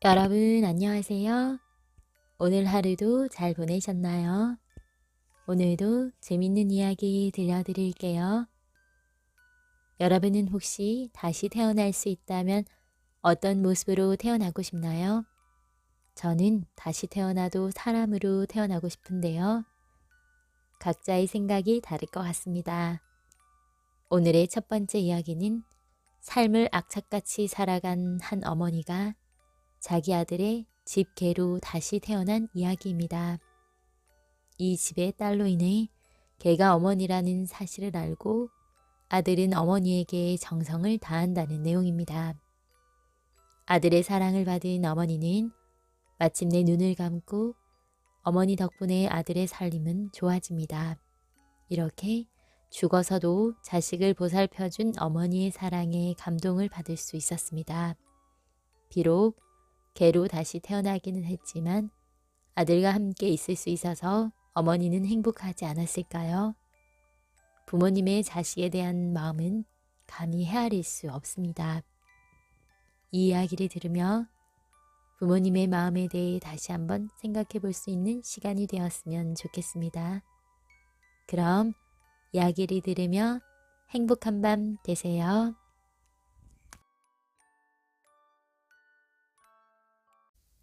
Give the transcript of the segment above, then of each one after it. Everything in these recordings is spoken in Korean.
여러분 안녕하세요. 오늘 하루도 잘 보내셨나요? 오늘도 재밌는 이야기 들려드릴게요. 여러분은 혹시 다시 태어날 수 있다면 어떤 모습으로 태어나고 싶나요? 저는 다시 태어나도 사람으로 태어나고 싶은데요. 각자의 생각이 다를 것 같습니다. 오늘의 첫 번째 이야기는 삶을 악착같이 살아간 한 어머니가 자기 아들의 집 개로 다시 태어난 이야기입니다. 이 집의 딸로 인해 개가 어머니라는 사실을 알고 아들은 어머니에게 정성을 다한다는 내용입니다. 아들의 사랑을 받은 어머니는 마침내 눈을 감고 어머니 덕분에 아들의 살림은 좋아집니다. 이렇게 죽어서도 자식을 보살펴준 어머니의 사랑에 감동을 받을 수 있었습니다. 비록 개로 다시 태어나기는 했지만 아들과 함께 있을 수 있어서 어머니는 행복하지 않았을까요? 부모님의 자식에 대한 마음은 감히 헤아릴 수 없습니다. 이 이야기를 들으며 부모님의 마음에 대해 다시 한번 생각해 볼 수 있는 시간이 되었으면 좋겠습니다. 그럼 이야기를 들으며 행복한 밤 되세요.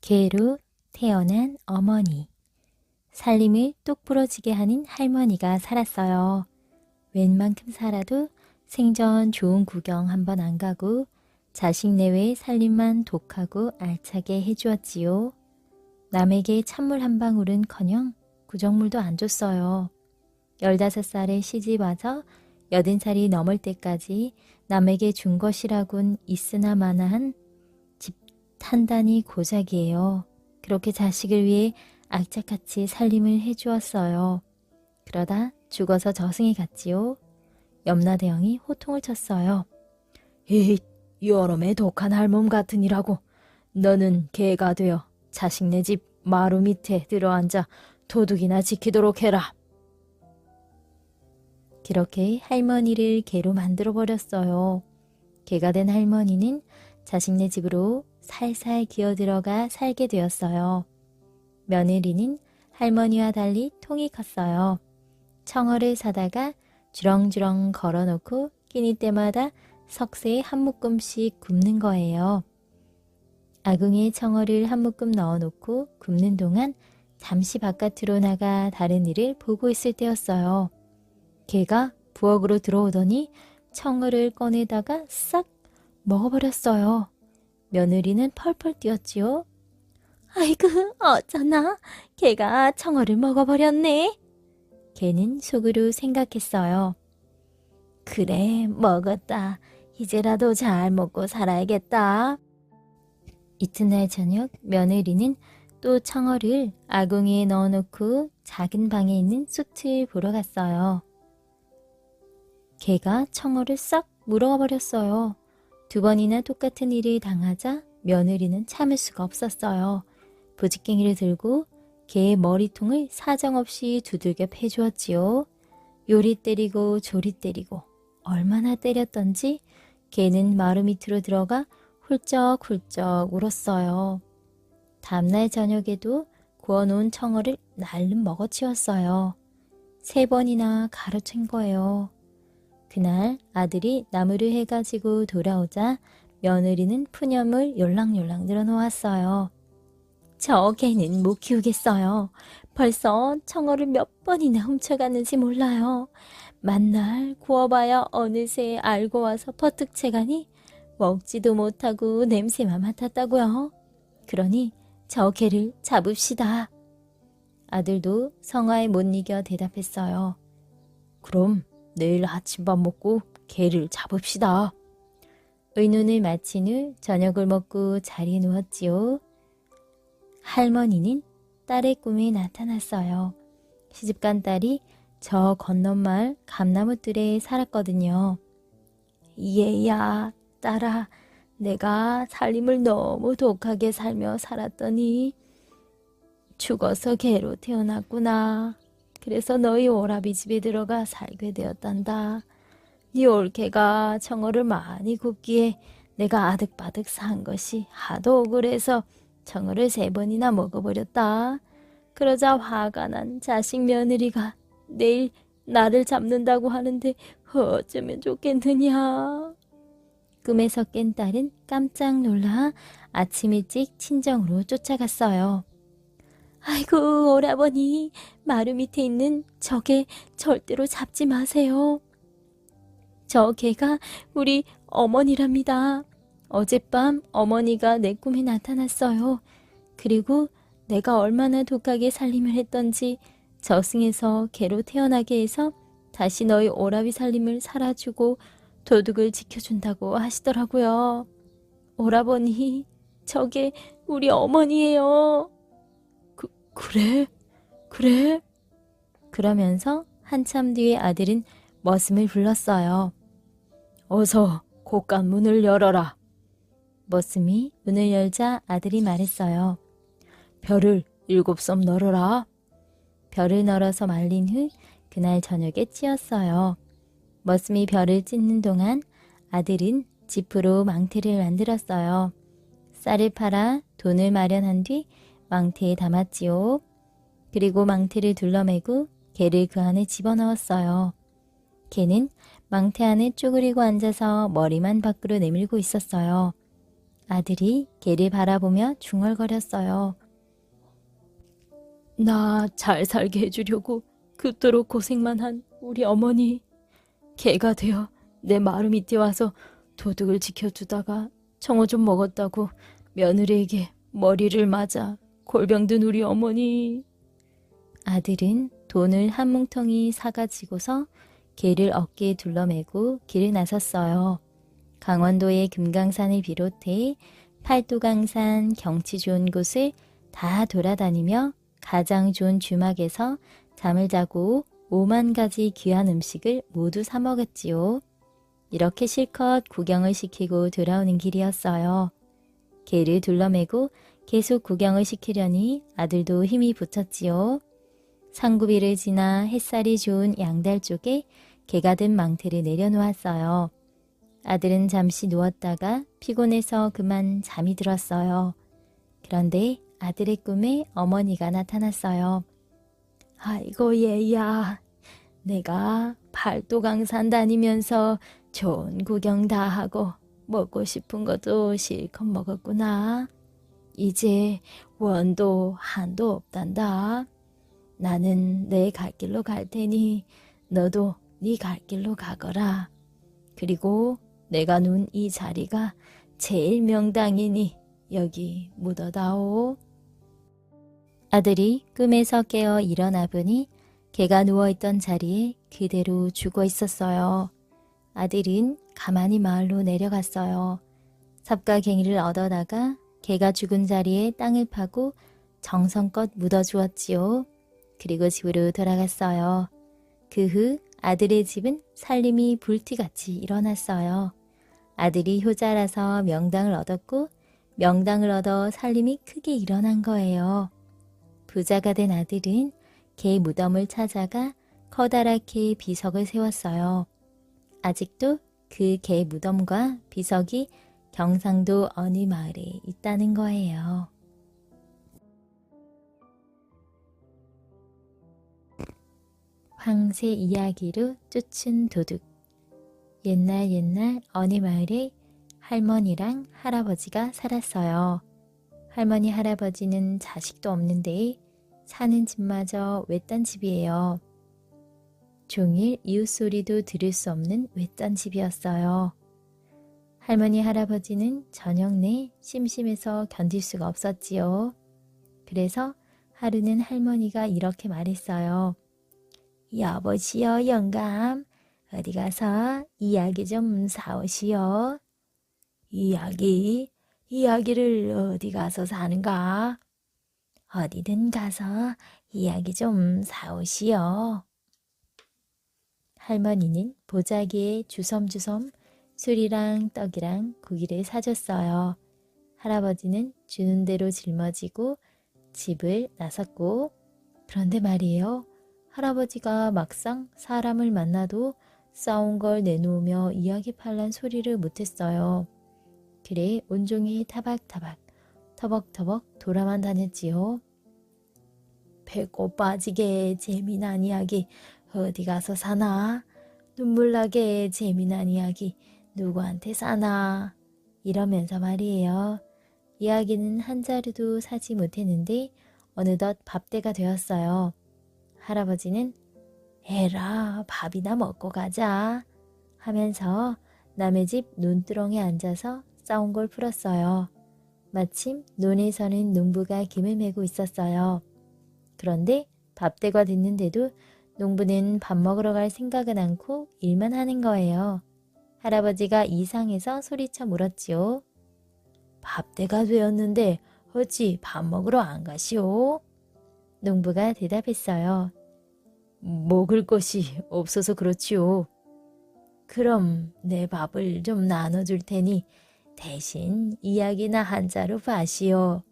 개로 태어난 어머니. 살림을 똑부러지게 하는 할머니가 살았어요. 웬만큼 살아도 생전 좋은 구경 한번 안 가고 자식 내외의 살림만 독하고 알차게 해주었지요. 남에게 찬물 한 방울은커녕 구정물도 안 줬어요. 15살에 시집 와서 80살이 넘을 때까지 남에게 준 것이라곤 있으나 마나한 집 단단히 고작이에요. 그렇게 자식을 위해 악착같이 살림을 해주었어요. 그러다 죽어서 저승에 갔지요. 염라대왕이 호통을 쳤어요. 이 여름의 독한 할멈 같으니라고 너는 개가 되어 자식네 집 마루 밑에 들어앉아 도둑이나 지키도록 해라. 그렇게 할머니를 개로 만들어버렸어요. 개가 된 할머니는 자식네 집으로 살살 기어들어가 살게 되었어요. 며느리는 할머니와 달리 통이 컸어요. 청어를 사다가 주렁주렁 걸어놓고 끼니 때마다 석쇠에 한 묶음씩 굽는 거예요. 아궁이에 청어를 한 묶음 넣어놓고 굽는 동안 잠시 바깥으로 나가 다른 일을 보고 있을 때였어요. 개가 부엌으로 들어오더니 청어를 꺼내다가 싹 먹어버렸어요. 며느리는 펄펄 뛰었지요. 아이고 어쩌나 개가 청어를 먹어버렸네. 개는 속으로 생각했어요. 그래 먹었다. 이제라도 잘 먹고 살아야겠다. 이튿날 저녁 며느리는 또 청어를 아궁이에 넣어놓고 작은 방에 있는 숯을 보러 갔어요. 개가 청어를 싹 물어버렸어요. 2번이나 똑같은 일을 당하자 며느리는 참을 수가 없었어요. 부직갱이를 들고 개의 머리통을 사정없이 두들겨 패주었지요. 요리 때리고 조리 때리고 얼마나 때렸던지 개는 마루 밑으로 들어가 훌쩍훌쩍 울었어요. 다음날 저녁에도 구워놓은 청어를 날름 먹어치웠어요. 3번이나 가로챈 거예요. 그날 아들이 나무를 해가지고 돌아오자 며느리는 푸념을 yor랑yor랑 늘어놓았어요. 저 개는 못 키우겠어요. 벌써 청어를 몇 번이나 훔쳐갔는지 몰라요. 만날 구워봐야 어느새 알고 와서 퍼뜩채가니 먹지도 못하고 냄새만 맡았다고요. 그러니 저 개를 잡읍시다. 아들도 성화에 못 이겨 대답했어요. 그럼 내일 아침밥 먹고 개를 잡읍시다. 의논을 마친 후 저녁을 먹고 자리에 누웠지요. 할머니는 딸의 꿈에 나타났어요. 시집간 딸이 저 건너마을 감나무뜰에 살았거든요. 얘야, 딸아, 내가 살림을 너무 독하게 살며 살았더니 죽어서 개로 태어났구나. 그래서 너희 오라비 집에 들어가 살게 되었단다. 네 올케가 청어를 많이 굽기에 내가 아득바득 산 것이 하도 억울해서 청어를 3번이나 먹어버렸다. 그러자 화가 난 자식 며느리가 내일 나를 잡는다고 하는데 어쩌면 좋겠느냐. 꿈에서 깬 딸은 깜짝 놀라 아침 일찍 친정으로 쫓아갔어요. 아이고, 오라버니, 마루 밑에 있는 저 개 절대로 잡지 마세요. 저 개가 우리 어머니랍니다. 어젯밤 어머니가 내 꿈에 나타났어요. 그리고 내가 얼마나 독하게 살림을 했던지 저승에서 개로 태어나게 해서 다시 너희 오라비 살림을 살아주고 도둑을 지켜준다고 하시더라고요. 오라버니, 저게 우리 어머니예요. 그래? 그래? 그러면서 한참 뒤에 아들은 머슴을 불렀어요. 어서 곶감문을 열어라. 머슴이 문을 열자 아들이 말했어요. 별을 7섬 널어라. 별을 널어서 말린 후 그날 저녁에 찧었어요. 머슴이 별을 찢는 동안 아들은 지프로 망태를 만들었어요. 쌀을 팔아 돈을 마련한 뒤 망태에 담았지요. 그리고 망태를 둘러매고 개를 그 안에 집어넣었어요. 개는 망태 안에 쪼그리고 앉아서 머리만 밖으로 내밀고 있었어요. 아들이 개를 바라보며 중얼거렸어요. 나 잘 살게 해주려고 그토록 고생만 한 우리 어머니. 개가 되어 내 마루 밑에 와서 도둑을 지켜주다가 청어 좀 먹었다고 며느리에게 머리를 맞아 골병든 우리 어머니. 아들은 돈을 한 뭉텅이 사가지고서 개를 어깨에 둘러매고 길을 나섰어요. 강원도의 금강산을 비롯해 팔도강산 경치 좋은 곳을 다 돌아다니며 가장 좋은 주막에서 잠을 자고 5만 가지 귀한 음식을 모두 사 먹었지요. 이렇게 실컷 구경을 시키고 돌아오는 길이었어요. 개를 둘러매고 계속 구경을 시키려니 아들도 힘이 붙었지요. 상구비를 지나 햇살이 좋은 양달 쪽에 개가 든 망태를 내려놓았어요. 아들은 잠시 누웠다가 피곤해서 그만 잠이 들었어요. 그런데 아들의 꿈에 어머니가 나타났어요. 아이고 얘야, 내가 팔도강산 다니면서 좋은 구경 다 하고 먹고 싶은 것도 실컷 먹었구나. 이제 원도 한도 없단다. 나는 내 갈 길로 갈 테니 너도 네 갈 길로 가거라. 그리고 내가 눈 이 자리가 제일 명당이니 여기 묻어다오. 아들이 꿈에서 깨어 일어나 보니 개가 누워있던 자리에 그대로 죽어 있었어요. 아들은 가만히 마을로 내려갔어요. 삽과 갱이를 얻어다가 개가 죽은 자리에 땅을 파고 정성껏 묻어주었지요. 그리고 집으로 돌아갔어요. 그 후 아들의 집은 살림이 불티같이 일어났어요. 아들이 효자라서 명당을 얻었고 명당을 얻어 살림이 크게 일어난 거예요. 부자가 된 아들은 개 무덤을 찾아가 커다랗게 비석을 세웠어요. 아직도 그 개 무덤과 비석이 경상도 어느 마을에 있다는 거예요. 황새 이야기로 쫓은 도둑. 옛날 어느 마을에 할머니랑 할아버지가 살았어요. 할머니 할아버지는 자식도 없는데 사는 집마저 외딴 집이에요. 종일 이웃 소리도 들을 수 없는 외딴 집이었어요. 할머니 할아버지는 저녁 내 심심해서 견딜 수가 없었지요. 그래서 하루는 할머니가 이렇게 말했어요. 여보시오 영감, 어디 가서 이야기 좀 사오시오. 이야기를 어디 가서 사는가? 어디든 가서 이야기 좀 사오시오. 할머니는 보자기에 주섬주섬 술이랑 떡이랑 고기를 사줬어요. 할아버지는 주는 대로 짊어지고 집을 나섰고, 그런데 말이에요. 할아버지가 막상 사람을 만나도 싸운 걸 내놓으며 이야기 팔란 소리를 못했어요. 그래 온종일 타박타박 터벅터벅 돌아만 다녔지요. 배꼽 빠지게 재미난 이야기 어디 가서 사나? 눈물 나게 재미난 이야기 누구한테 사나? 이러면서 말이에요. 이야기는 한 자루도 사지 못했는데 어느덧 밥때가 되었어요. 할아버지는 에라 밥이나 먹고 가자 하면서 남의 집 논두렁에 앉아서 싸운 걸 풀었어요. 마침 논에서는 농부가 김을 메고 있었어요. 그런데 밥때가 됐는데도 농부는 밥 먹으러 갈 생각은 않고 일만 하는 거예요. 할아버지가 이상해서 소리쳐 물었지요. 밥때가 되었는데 어찌 밥 먹으러 안 가시오? 농부가 대답했어요. 먹을 것이 없어서 그렇지요. 그럼 내 밥을 좀 나눠줄 테니 대신 이야기나 한 자루 봐시오.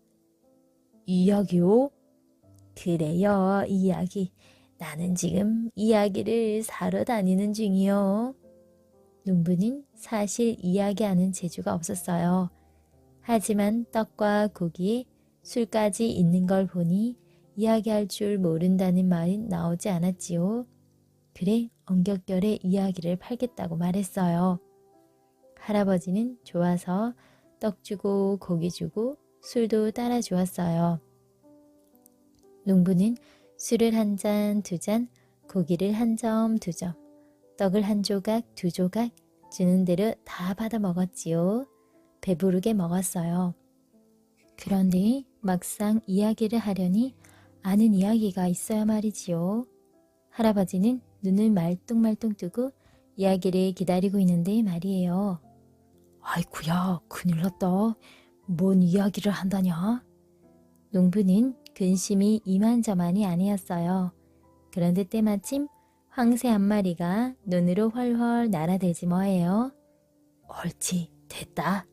이야기요? 그래요, 이야기. 나는 지금 이야기를 사러 다니는 중이요. 농부는 사실 이야기하는 재주가 없었어요. 하지만 떡과 고기에 술까지 있는 걸 보니 이야기할 줄 모른다는 말은 나오지 않았지요. 그래 엉겹결에 이야기를 팔겠다고 말했어요. 할아버지는 좋아서 떡 주고 고기 주고 술도 따라 주었어요. 농부는 술을 한 잔, 두 잔, 고기를 한 점, 두 점, 떡을 한 조각, 두 조각 주는 대로 다 받아 먹었지요. 배부르게 먹었어요. 그런데 막상 이야기를 하려니 아는 이야기가 있어야 말이지요. 할아버지는 눈을 말똥말똥 뜨고 이야기를 기다리고 있는데 말이에요. 아이쿠야, 큰일 났다. 뭔 이야기를 한다냐? 농부는 근심이 이만저만이 아니었어요. 그런데 때마침 황새 한 마리가 눈으로 훨훨 날아들지 뭐예요. 옳지, 됐다.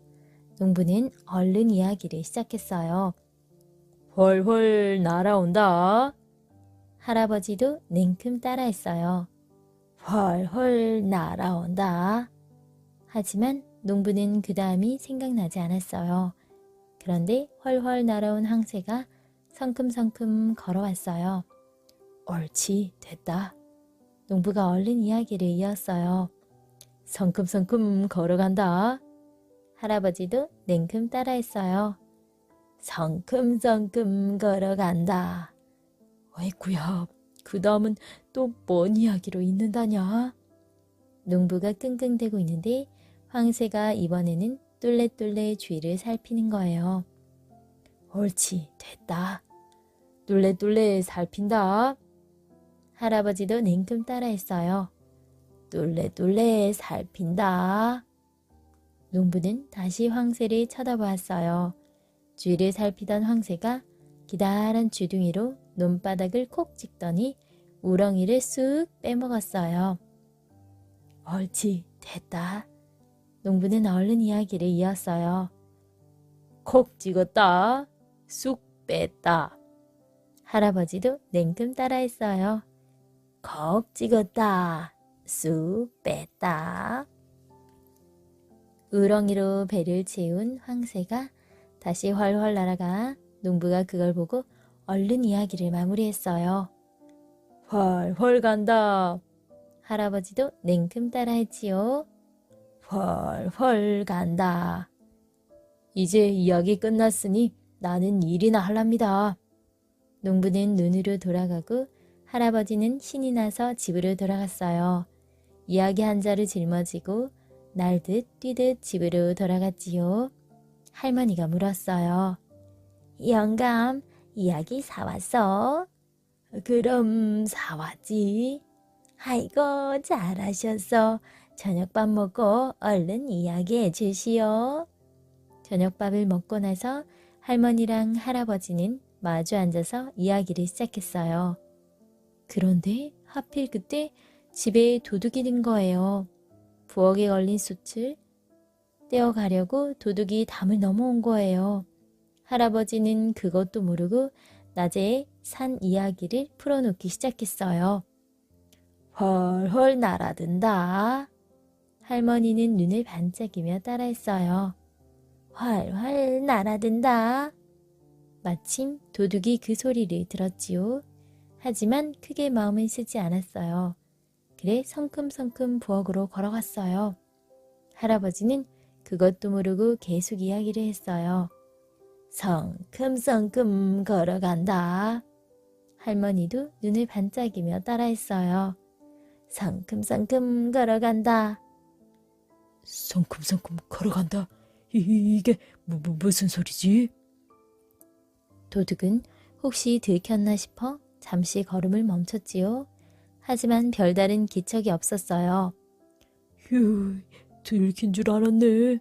농부는 얼른 이야기를 시작했어요. 훨훨 날아온다. 할아버지도 냉큼 따라했어요. 훨훨 날아온다. 하지만 농부는 그 다음이 생각나지 않았어요. 그런데 훨훨 날아온 황새가 성큼성큼 걸어왔어요. 옳지, 됐다. 농부가 얼른 이야기를 이었어요. 성큼성큼 걸어간다. 할아버지도 냉큼 따라했어요. 성큼성큼 걸어간다. 어이구야, 그 다음은 또 뭔 이야기로 있는다냐? 농부가 끙끙대고 있는데 황새가 이번에는 똘레똘레 주위를 살피는 거예요. 옳지, 됐다. 똘레똘레 살핀다. 할아버지도 냉큼 따라했어요. 똘레똘레 살핀다. 농부는 다시 황새를 쳐다보았어요. 주위를 살피던 황새가 기다란 주둥이로 논바닥을 콕 찍더니 우렁이를 쑥 빼먹었어요. 옳지, 됐다. 농부는 얼른 이야기를 이었어요. 콕 찍었다. 쑥 뺐다. 할아버지도 냉큼 따라했어요. 콕 찍었다. 쑥 뺐다. 우렁이로 배를 채운 황새가 다시 훨훨 날아가 농부가 그걸 보고 얼른 이야기를 마무리했어요. 훨훨 간다. 할아버지도 냉큼 따라했지요. 훨훨 간다. 이제 이야기 끝났으니 나는 일이나 할랍니다. 농부는 눈으로 돌아가고 할아버지는 신이 나서 집으로 돌아갔어요. 이야기 한 자루 짊어지고 날듯 뛰듯 집으로 돌아갔지요. 할머니가 물었어요. 영감, 이야기 사왔어? 그럼 사왔지. 아이고, 잘하셨어. 저녁밥 먹고 얼른 이야기해 주시오. 저녁밥을 먹고 나서 할머니랑 할아버지는 마주 앉아서 이야기를 시작했어요. 그런데 하필 그때 집에 도둑이 든 거예요. 부엌에 걸린 숯을 떼어가려고 도둑이 담을 넘어온 거예요. 할아버지는 그것도 모르고 낮에 산 이야기를 풀어놓기 시작했어요. 훨훨 날아든다. 할머니는 눈을 반짝이며 따라했어요. 훨훨 날아든다. 마침 도둑이 그 소리를 들었지요. 하지만 크게 마음을 쓰지 않았어요. 그래 성큼성큼 부엌으로 걸어갔어요. 할아버지는 그것도 모르고 계속 이야기를 했어요. 성큼성큼 걸어간다. 할머니도 눈을 반짝이며 따라했어요. 성큼성큼 걸어간다. 성큼성큼 걸어간다. 이게 무슨 소리지? 도둑은 혹시 들켰나 싶어 잠시 걸음을 멈췄지요. 하지만 별다른 기척이 없었어요. 휴, 들킨 줄 알았네.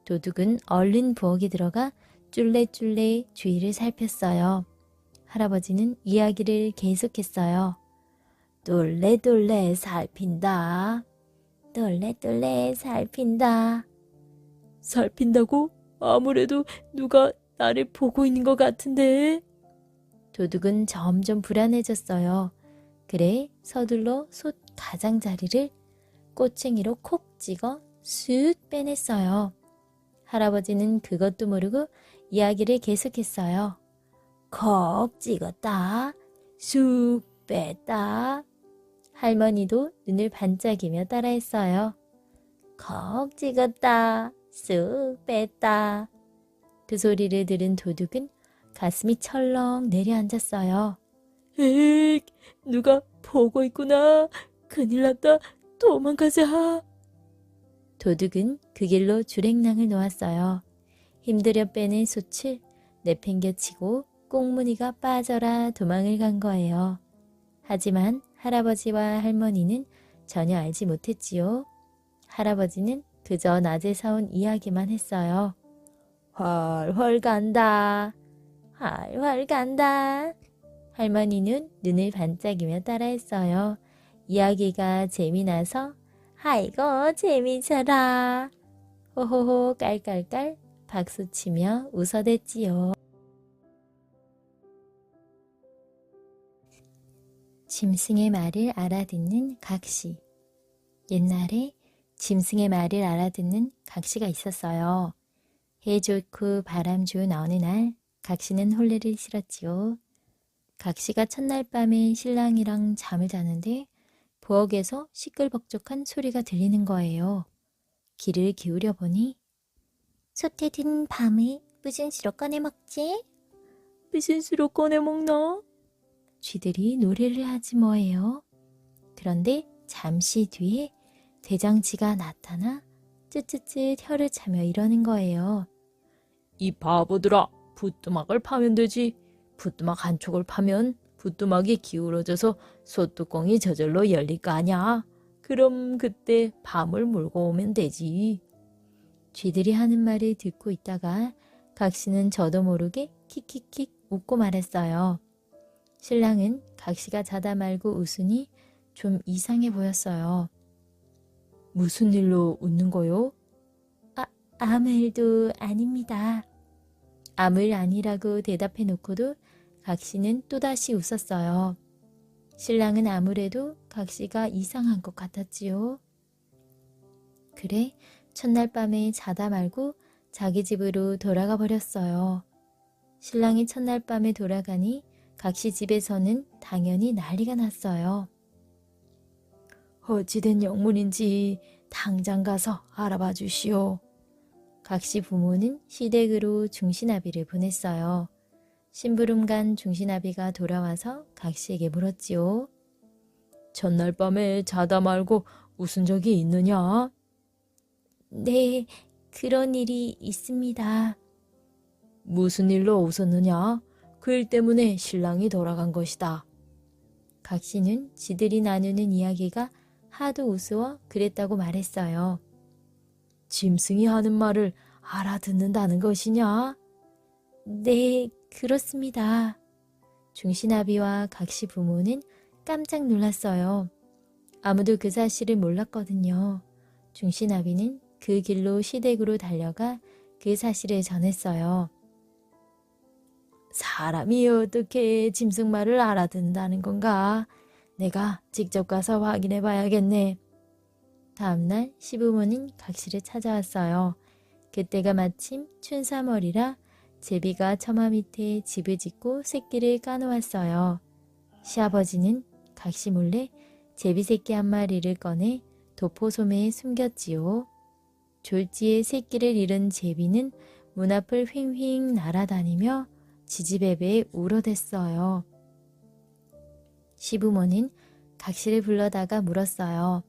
도둑은 얼른 부엌에 들어가 쫄래쫄래 주위를 살폈어요. 할아버지는 이야기를 계속했어요. 똘래똘래 살핀다. 똘래똘래 살핀다. 살핀다고? 아무래도 누가 나를 보고 있는 것 같은데. 도둑은 점점 불안해졌어요. 그래 서둘러 솥 가장자리를 꼬챙이로 콕 찍어 쓱 빼냈어요. 할아버지는 그것도 모르고 이야기를 계속했어요. 콕 찍었다. 쑥 뺐다. 할머니도 눈을 반짝이며 따라했어요. 콕 찍었다. 쑥 뺐다. 그 소리를 들은 도둑은 가슴이 철렁 내려앉았어요. 에이, 누가 보고 있구나. 큰일 났다. 도망가자. 도둑은 그 길로 주랭랑을 놓았어요. 힘들여 빼낸 솥을 내팽개치고 꽁무니가 빠져라 도망을 간 거예요. 하지만 할아버지와 할머니는 전혀 알지 못했지요. 할아버지는 그저 낮에 사온 이야기만 했어요. 훨훨 간다. 훨훨 간다. 할머니는 눈을 반짝이며 따라했어요. 이야기가 재미나서 아이고 재미져라. 호호호 깔깔깔 박수치며 웃어댔지요. 짐승의 말을 알아듣는 각시. 옛날에 짐승의 말을 알아듣는 각시가 있었어요. 해 좋고 바람 좋은 어느 날 각시는 혼례를 치렀지요. 각시가 첫날 밤에 신랑이랑 잠을 자는데 부엌에서 시끌벅적한 소리가 들리는 거예요. 귀를 기울여 보니 솥에 든 밤에 무슨 수로 꺼내 먹지? 무슨 수로 꺼내 먹나? 쥐들이 노래를 하지 뭐예요. 그런데 잠시 뒤에 대장치가 나타나 쯔쯔쯔 혀를 차며 이러는 거예요. 이 바보들아, 부뚜막을 파면 되지. 부뚜막 한 쪽을 파면 부뚜막이 기울어져서 솥뚜껑이 저절로 열릴 거 아냐. 그럼 그때 밤을 몰고 오면 되지. 쥐들이 하는 말을 듣고 있다가 각시는 저도 모르게 킥킥킥 웃고 말했어요. 신랑은 각시가 자다 말고 웃으니 좀 이상해 보였어요. 무슨 일로 웃는 거요? 아무 일도 아닙니다. 아무 일 아니라고 대답해 놓고도 각시는 또다시 웃었어요. 신랑은 아무래도 각시가 이상한 것 같았지요. 그래, 첫날 밤에 자다 말고 자기 집으로 돌아가 버렸어요. 신랑이 첫날 밤에 돌아가니 각시 집에서는 당연히 난리가 났어요. 어찌된 영문인지 당장 가서 알아봐 주시오. 각시 부모는 시댁으로 중신아비를 보냈어요. 심부름간 중신아비가 돌아와서 각시에게 물었지요. 첫날 밤에 자다 말고 웃은 적이 있느냐? 네, 그런 일이 있습니다. 무슨 일로 웃었느냐? 그 일 때문에 신랑이 돌아간 것이다. 각시는 지들이 나누는 이야기가 하도 우스워 그랬다고 말했어요. 짐승이 하는 말을 알아듣는다는 것이냐? 네, 그렇습니다. 중신아비와 각시 부모는 깜짝 놀랐어요. 아무도 그 사실을 몰랐거든요. 중신아비는 그 길로 시댁으로 달려가 그 사실을 전했어요. 사람이 어떻게 짐승 말을 알아듣는다는 건가? 내가 직접 가서 확인해 봐야겠네. 다음날 시부모는 각시를 찾아왔어요. 그때가 마침 춘삼월이라 제비가 처마 밑에 집을 짓고 새끼를 까놓았어요. 시아버지는 각시 몰래 제비 새끼 한 마리를 꺼내 도포소매에 숨겼지요. 졸지에 새끼를 잃은 제비는 문 앞을 휑휑 날아다니며 지지배배에 울어댔어요. 시부모는 각시를 불러다가 물었어요.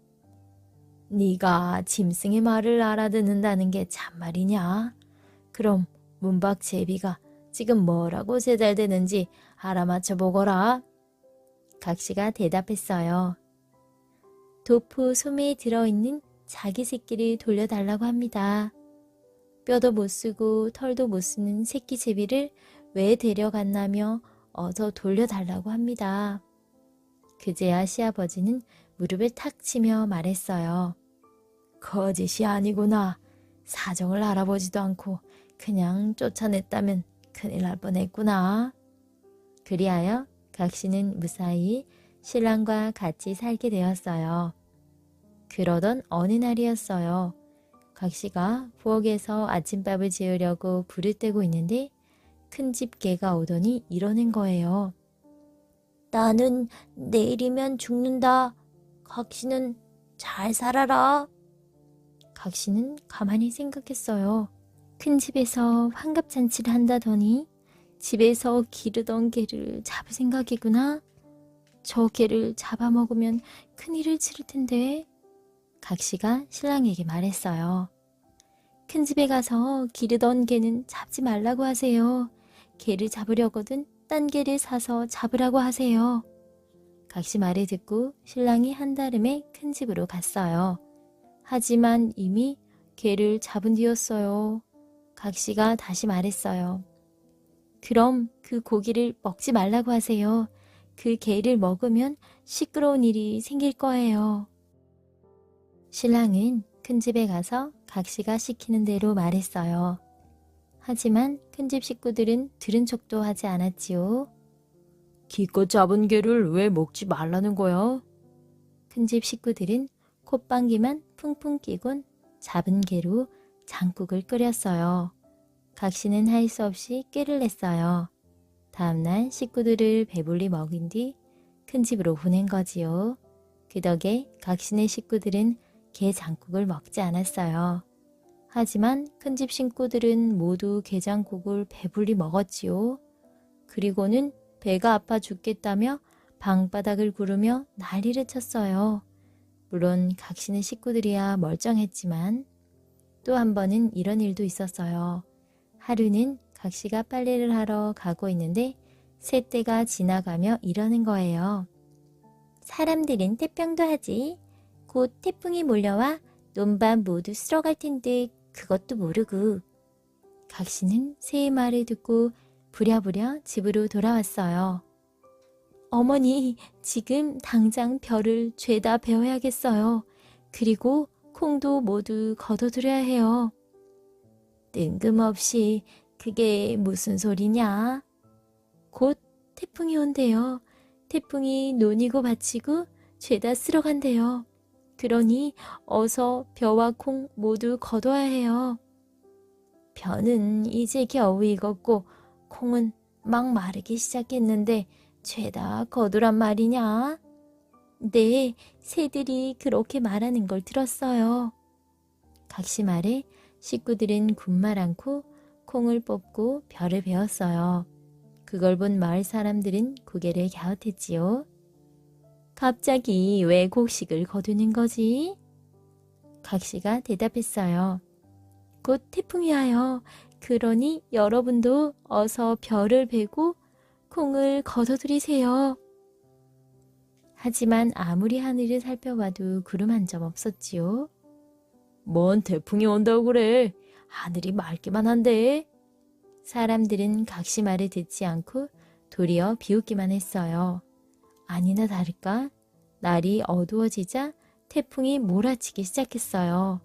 네가 짐승의 말을 알아듣는다는 게 참말이냐? 그럼 문밖 제비가 지금 뭐라고 제잘되는지 알아맞혀 보거라. 각시가 대답했어요. 도포 소매에 들어있는 자기 새끼를 돌려달라고 합니다. 뼈도 못 쓰고 털도 못 쓰는 새끼 제비를 왜 데려갔나며 어서 돌려달라고 합니다. 그제야 시아버지는 무릎을 탁 치며 말했어요. 거짓이 아니구나. 사정을 알아보지도 않고 그냥 쫓아냈다면 큰일 날 뻔했구나. 그리하여 각시는 무사히 신랑과 같이 살게 되었어요. 그러던 어느 날이었어요. 각시가 부엌에서 아침밥을 지으려고 불을 떼고 있는데 큰집 개가 오더니 이러는 거예요. 나는 내일이면 죽는다. 각시는 잘 살아라. 각시는 가만히 생각했어요. 큰 집에서 환갑잔치를 한다더니 집에서 기르던 개를 잡을 생각이구나. 저 개를 잡아먹으면 큰일을 치를 텐데. 각시가 신랑에게 말했어요. 큰 집에 가서 기르던 개는 잡지 말라고 하세요. 개를 잡으려거든 딴 개를 사서 잡으라고 하세요. 각시 말을 듣고 신랑이 한달음에 큰 집으로 갔어요. 하지만 이미 개를 잡은 뒤였어요. 각시가 다시 말했어요. 그럼 그 고기를 먹지 말라고 하세요. 그 개를 먹으면 시끄러운 일이 생길 거예요. 신랑은 큰 집에 가서 각시가 시키는 대로 말했어요. 하지만 큰 집 식구들은 들은 척도 하지 않았지요. 기껏 잡은 개를 왜 먹지 말라는 거야? 큰 집 식구들은 콧방귀만 풍풍 끼곤 잡은 개로 장국을 끓였어요. 각시는 할 수 없이 꾀를 냈어요. 다음날 식구들을 배불리 먹인 뒤 큰 집으로 보낸 거지요. 그 덕에 각신의 식구들은 게 장국을 먹지 않았어요. 하지만 큰 집 식구들은 모두 게장국을 배불리 먹었지요. 그리고는 배가 아파 죽겠다며 방바닥을 구르며 난리를 쳤어요. 물론 각신의 식구들이야 멀쩡했지만 또 한 번은 이런 일도 있었어요. 하루는 각시가 빨래를 하러 가고 있는데 새떼가 지나가며 이러는 거예요. 사람들은 태평도 하지. 곧 태풍이 몰려와 논밭 모두 쓸어갈 텐데 그것도 모르고. 각시는 새의 말을 듣고 부랴부랴 집으로 돌아왔어요. 어머니, 지금 당장 벼를 죄다 베어야겠어요. 그리고 콩도 모두 걷어들여야 해요. 뜬금없이 그게 무슨 소리냐? 곧 태풍이 온대요. 태풍이 논이고 밭이고 죄다 쓸어간대요. 그러니 어서 벼와 콩 모두 거둬야 해요. 벼는 이제 겨우 익었고 콩은 막 마르기 시작했는데 죄다 거두란 말이냐? 네, 새들이 그렇게 말하는 걸 들었어요. 각시 말에 식구들은 군말 않고 콩을 뽑고 벼를 베었어요. 그걸 본 마을 사람들은 고개를 갸웃했지요. 갑자기 왜 곡식을 거두는 거지? 각시가 대답했어요. 곧 태풍이 와요. 그러니 여러분도 어서 벼를 베고 콩을 거둬들이세요. 하지만 아무리 하늘을 살펴봐도 구름 한 점 없었지요. 뭔 태풍이 온다고 그래. 하늘이 맑기만 한데. 사람들은 각시 말을 듣지 않고 도리어 비웃기만 했어요. 아니나 다를까 날이 어두워지자 태풍이 몰아치기 시작했어요.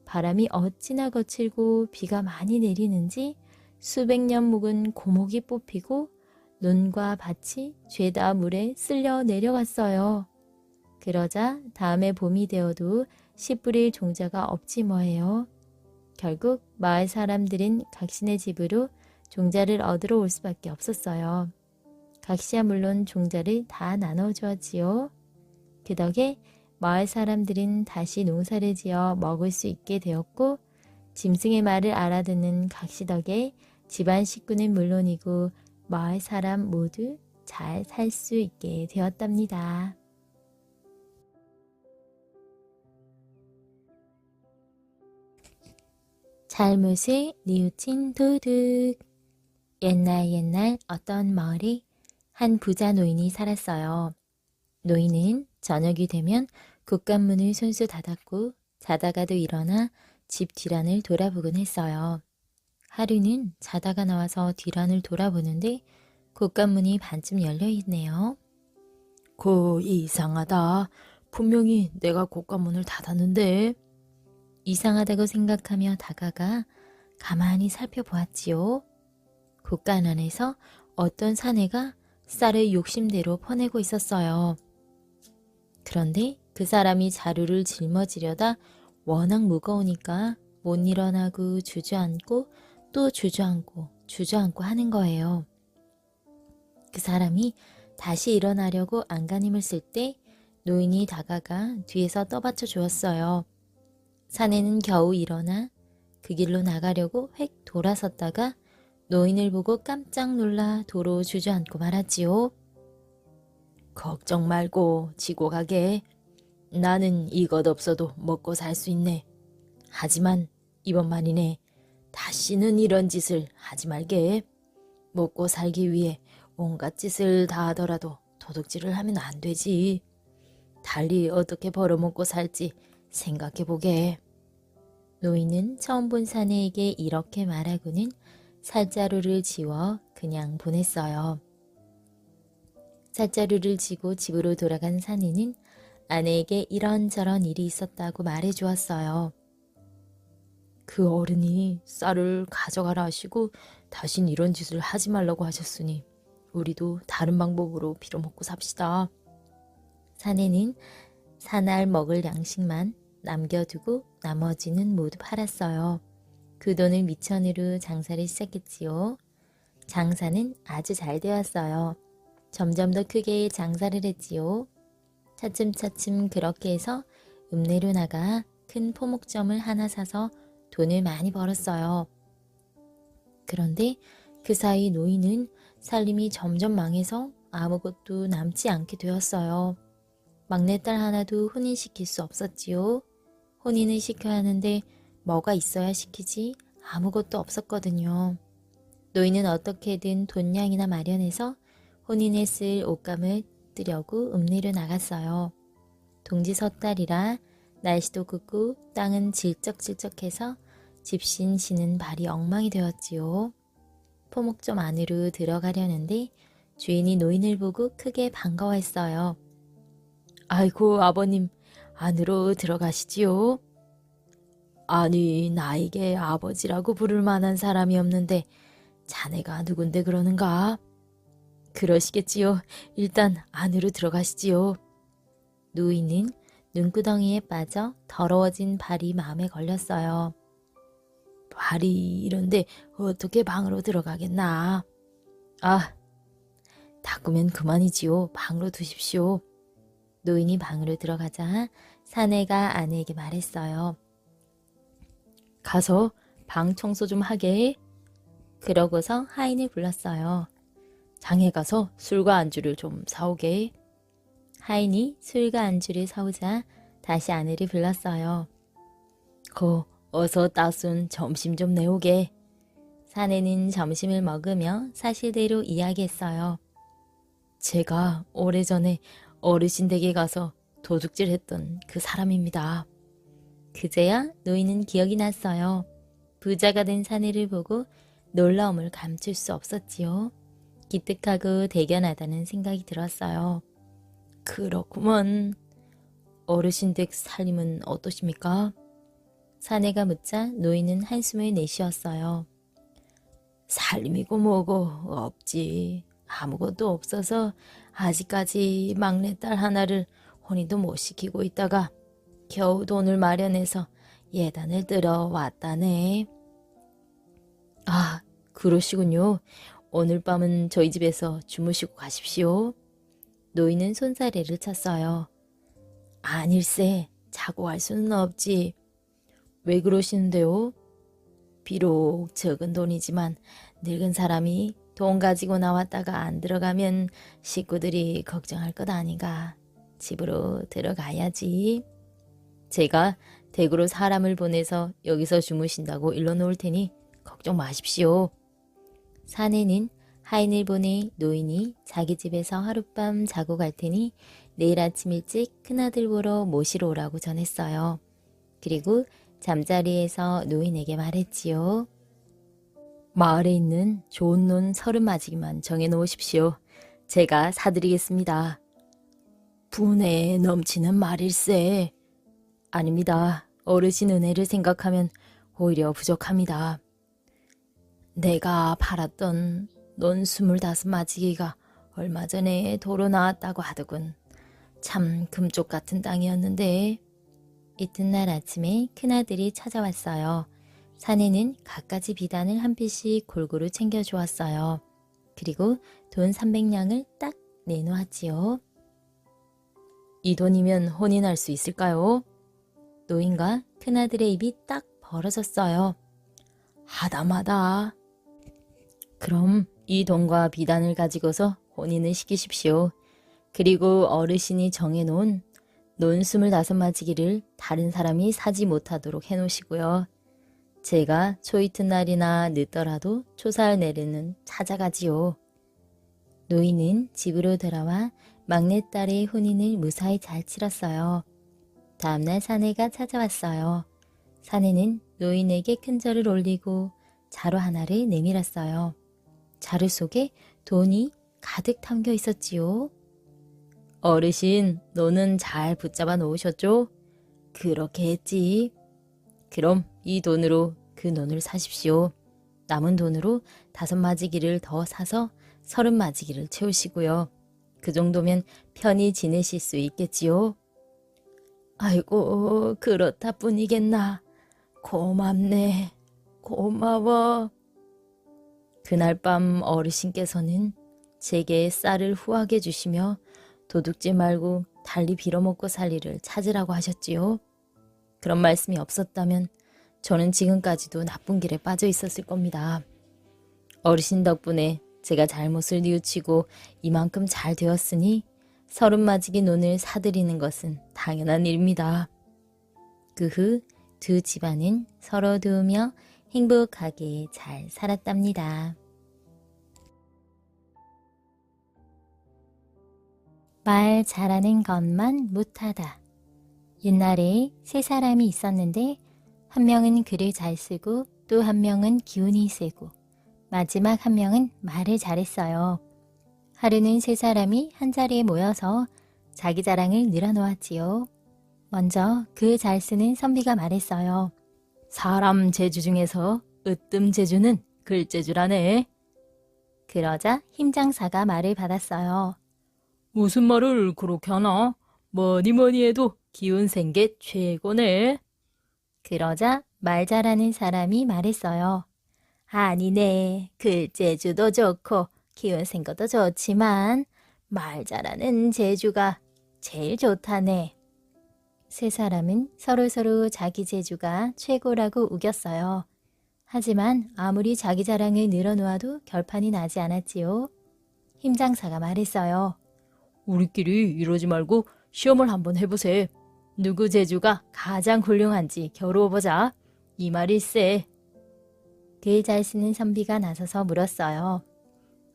바람이 어찌나 거칠고 비가 많이 내리는지 수백 년 묵은 고목이 뽑히고 논과 밭이 죄다 물에 쓸려 내려갔어요. 그러자 다음에 봄이 되어도 씨 뿌릴 종자가 없지 뭐예요. 결국 마을 사람들은 각신의 집으로 종자를 얻으러 올 수밖에 없었어요. 각시야 물론 종자를 다 나눠주었지요. 그 덕에 마을 사람들은 다시 농사를 지어 먹을 수 있게 되었고 짐승의 말을 알아듣는 각시 덕에 집안 식구는 물론이고 마을 사람 모두 잘 살 수 있게 되었답니다. 잘못을 뉘우친 도둑. 옛날 어떤 마을에 한 부자 노인이 살았어요. 노인은 저녁이 되면 곳간문을 손수 닫았고 자다가도 일어나 집 뒤란을 돌아보곤 했어요. 하루는 자다가 나와서 뒤란을 돌아보는데 곳간문이 반쯤 열려있네요. 이상하다. 분명히 내가 곳간문을 닫았는데. 이상하다고 생각하며 다가가 가만히 살펴보았지요. 곳간 안에서 어떤 사내가 쌀을 욕심대로 퍼내고 있었어요. 그런데 그 사람이 자루를 짊어지려다 워낙 무거우니까 못 일어나고 주저앉고 또 주저앉고 하는 거예요. 그 사람이 다시 일어나려고 안간힘을 쓸 때 노인이 다가가 뒤에서 떠받쳐 주었어요. 사내는 겨우 일어나 그 길로 나가려고 획 돌아섰다가 노인을 보고 깜짝 놀라 도로 주저앉고 말았지요. 걱정 말고 지고 가게. 나는 이것 없어도 먹고 살 수 있네. 하지만 이번만이네. 다시는 이런 짓을 하지 말게. 먹고 살기 위해 온갖 짓을 다 하더라도 도둑질을 하면 안 되지. 달리 어떻게 벌어먹고 살지 생각해보게. 노인은 처음 본 사내에게 이렇게 말하고는 쌀자루를 지워 그냥 보냈어요. 쌀자루를 지고 집으로 돌아간 사내는 아내에게 이런저런 일이 있었다고 말해주었어요. 그 어른이 쌀을 가져가라 하시고 다신 이런 짓을 하지 말라고 하셨으니 우리도 다른 방법으로 빌어먹고 삽시다. 사내는 사날 먹을 양식만 남겨두고 나머지는 모두 팔았어요. 그 돈을 미천으로 장사를 시작했지요. 장사는 아주 잘 되었어요. 점점 더 크게 장사를 했지요. 차츰차츰 그렇게 해서 읍내로 나가 큰 포목점을 하나 사서 돈을 많이 벌었어요. 그런데 그 사이 노인은 살림이 점점 망해서 아무것도 남지 않게 되었어요. 막내딸 하나도 혼인시킬 수 없었지요. 혼인을 시켜야 하는데 뭐가 있어야 시키지 아무것도 없었거든요. 노인은 어떻게든 돈량이나 마련해서 혼인에 쓸 옷감을 뜨려고 읍내로 나갔어요. 동지 섣달이라 날씨도 굽고 땅은 질적질적해서 집신 쉬는 발이 엉망이 되었지요. 포목점 안으로 들어가려는데 주인이 노인을 보고 크게 반가워했어요. 아이고 아버님, 안으로 들어가시지요. 아니, 나에게 아버지라고 부를 만한 사람이 없는데 자네가 누군데 그러는가? 그러시겠지요. 일단 안으로 들어가시지요. 노인은 눈구덩이에 빠져 더러워진 발이 마음에 걸렸어요. 발이 이런데 어떻게 방으로 들어가겠나? 닦으면 그만이지요. 방으로 두십시오. 노인이 방으로 들어가자 사내가 아내에게 말했어요. 가서 방 청소 좀 하게. 그러고서 하인을 불렀어요. 장에 가서 술과 안주를 좀 사오게. 하인이 술과 안주를 사오자 다시 아내를 불렀어요. 어서 따순 점심 좀 내오게. 사내는 점심을 먹으며 사실대로 이야기했어요. 제가 오래전에 어르신 댁에 가서 도둑질했던 그 사람입니다. 그제야 노인은 기억이 났어요. 부자가 된 사내를 보고 놀라움을 감출 수 없었지요. 기특하고 대견하다는 생각이 들었어요. 그렇구먼. 어르신 댁 살림은 어떠십니까? 사내가 묻자 노인은 한숨을 내쉬었어요. 살림이고 뭐고 없지. 아무것도 없어서 아직까지 막내딸 하나를 혼인도 못 시키고 있다가 겨우 돈을 마련해서 예단을 들어 왔다네. 그러시군요. 오늘 밤은 저희 집에서 주무시고 가십시오. 노인은 손사래를 쳤어요. 아닐세, 자고 갈 수는 없지. 왜 그러시는데요? 비록 적은 돈이지만 늙은 사람이 돈 가지고 나왔다가 안 들어가면 식구들이 걱정할 것 아닌가. 집으로 들어가야지. 제가 댁으로 사람을 보내서 여기서 주무신다고 일러놓을 테니 걱정 마십시오. 사내는 하인을 보내 노인이 자기 집에서 하룻밤 자고 갈 테니 내일 아침 일찍 큰아들 보러 모시러 오라고 전했어요. 그리고 잠자리에서 노인에게 말했지요. 마을에 있는 좋은 논 30마지기만 정해놓으십시오. 제가 사드리겠습니다. 분에 넘치는 말일세. 아닙니다. 어르신 은혜를 생각하면 오히려 부족합니다. 내가 팔았던 논 25마지기가 얼마 전에 도로 나왔다고 하더군. 참 금쪽 같은 땅이었는데. 이튿날 아침에 큰아들이 찾아왔어요. 사내는 갖가지 비단을 한 핏씩 골고루 챙겨주었어요. 그리고 돈 300냥을 딱 내놓았지요. 이 돈이면 혼인할 수 있을까요? 노인과 큰아들의 입이 딱 벌어졌어요. 하다마다. 그럼 이 돈과 비단을 가지고서 혼인을 시키십시오. 그리고 어르신이 정해놓은 논 25마지기를 다른 사람이 사지 못하도록 해놓으시고요. 제가 초이튿날이나 늦더라도 초사할 내리는 찾아가지요. 노인은 집으로 돌아와 막내딸의 혼인을 무사히 잘 치렀어요. 다음날 사내가 찾아왔어요. 사내는 노인에게 큰 절을 올리고 자루 하나를 내밀었어요. 자루 속에 돈이 가득 담겨 있었지요. 어르신, 너는 잘 붙잡아 놓으셨죠? 그렇게 했지. 그럼 이 돈으로 그 논을 사십시오. 남은 돈으로 5마지기를 더 사서 30마지기를 채우시고요. 그 정도면 편히 지내실 수 있겠지요. 아이고, 그렇다 뿐이겠나. 고맙네. 고마워. 그날 밤 어르신께서는 제게 쌀을 후하게 주시며 도둑질 말고 달리 빌어먹고 살 일을 찾으라고 하셨지요. 그런 말씀이 없었다면 저는 지금까지도 나쁜 길에 빠져 있었을 겁니다. 어르신 덕분에 제가 잘못을 뉘우치고 이만큼 잘 되었으니 30마지기 논을 사드리는 것은 당연한 일입니다. 그 후 두 집안은 서로 도우며 행복하게 잘 살았답니다. 말 잘하는 것만 못하다. 옛날에 세 사람이 있었는데 한 명은 글을 잘 쓰고 또 한 명은 기운이 세고 마지막 한 명은 말을 잘했어요. 하루는 세 사람이 한자리에 모여서 자기 자랑을 늘어놓았지요. 먼저 글 잘 쓰는 선비가 말했어요. 사람 재주 중에서 으뜸 재주는 글재주라네. 그러자 힘장사가 말을 받았어요. 무슨 말을 그렇게 하나? 뭐니 해도 기운 센 게 최고네. 그러자 말 잘하는 사람이 말했어요. 아니네. 글재주도 좋고 기운 센 것도 좋지만 말 잘하는 재주가 제일 좋다네. 세 사람은 서로서로 자기 재주가 최고라고 우겼어요. 하지만 아무리 자기 자랑을 늘어놓아도 결판이 나지 않았지요. 힘장사가 말했어요. 우리끼리 이러지 말고 시험을 한번 해보세. 누구 재주가 가장 훌륭한지 겨루어보자. 이 말일세. 글 잘 쓰는 선비가 나서서 물었어요.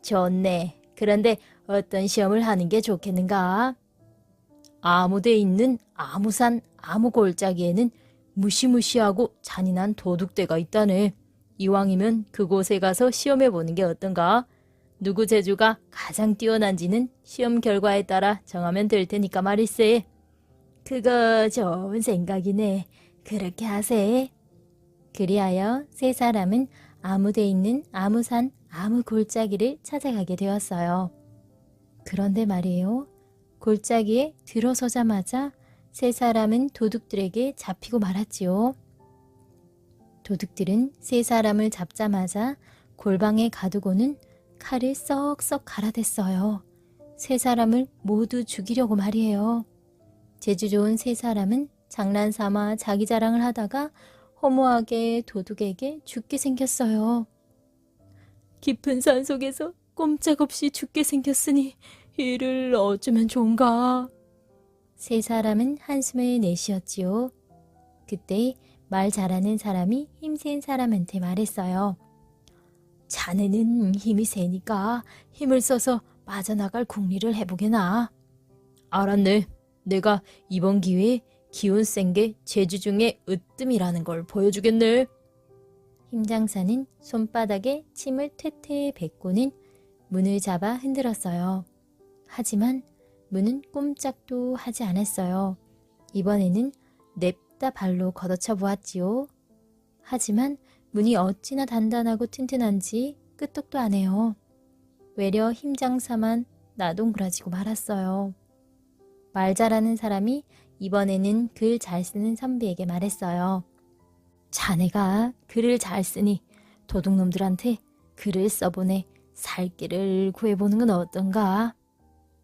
좋네. 그런데 어떤 시험을 하는 게 좋겠는가? 아무데 있는 아무산 아무골짜기에는 무시무시하고 잔인한 도둑대가 있다네. 이왕이면 그곳에 가서 시험해보는 게 어떤가? 누구 재주가 가장 뛰어난지는 시험 결과에 따라 정하면 될 테니까 말일세. 그거 좋은 생각이네. 그렇게 하세. 그리하여 세 사람은 아무데 있는 아무산 아무 골짜기를 찾아가게 되었어요. 그런데 말이에요. 골짜기에 들어서자마자 세 사람은 도둑들에게 잡히고 말았지요. 도둑들은 세 사람을 잡자마자 골방에 가두고는 칼을 썩썩 갈아댔어요. 세 사람을 모두 죽이려고 말이에요. 재주 좋은 세 사람은 장난삼아 자기 자랑을 하다가 허무하게 도둑에게 죽게 생겼어요. 깊은 산속에서 꼼짝없이 죽게 생겼으니 이를 어쩌면 좋은가. 세 사람은 한숨을 내쉬었지요. 그때 말 잘하는 사람이 힘센 사람한테 말했어요. 자네는 힘이 세니까 힘을 써서 빠져나갈 궁리를 해보게나. 알았네. 내가 이번 기회에 기운 센 게 재주 중에 으뜸이라는 걸 보여주겠네. 힘장사는 손바닥에 침을 퇴퇴 뱉고는 문을 잡아 흔들었어요. 하지만 문은 꼼짝도 하지 않았어요. 이번에는 냅다 발로 걷어쳐 보았지요. 하지만 문이 어찌나 단단하고 튼튼한지 끄떡도 안 해요. 외려 힘장사만 나동그라지고 말았어요. 말 잘하는 사람이 이번에는 글 잘 쓰는 선비에게 말했어요. 자네가 글을 잘 쓰니 도둑놈들한테 글을 써보내 살 길을 구해보는 건 어떤가?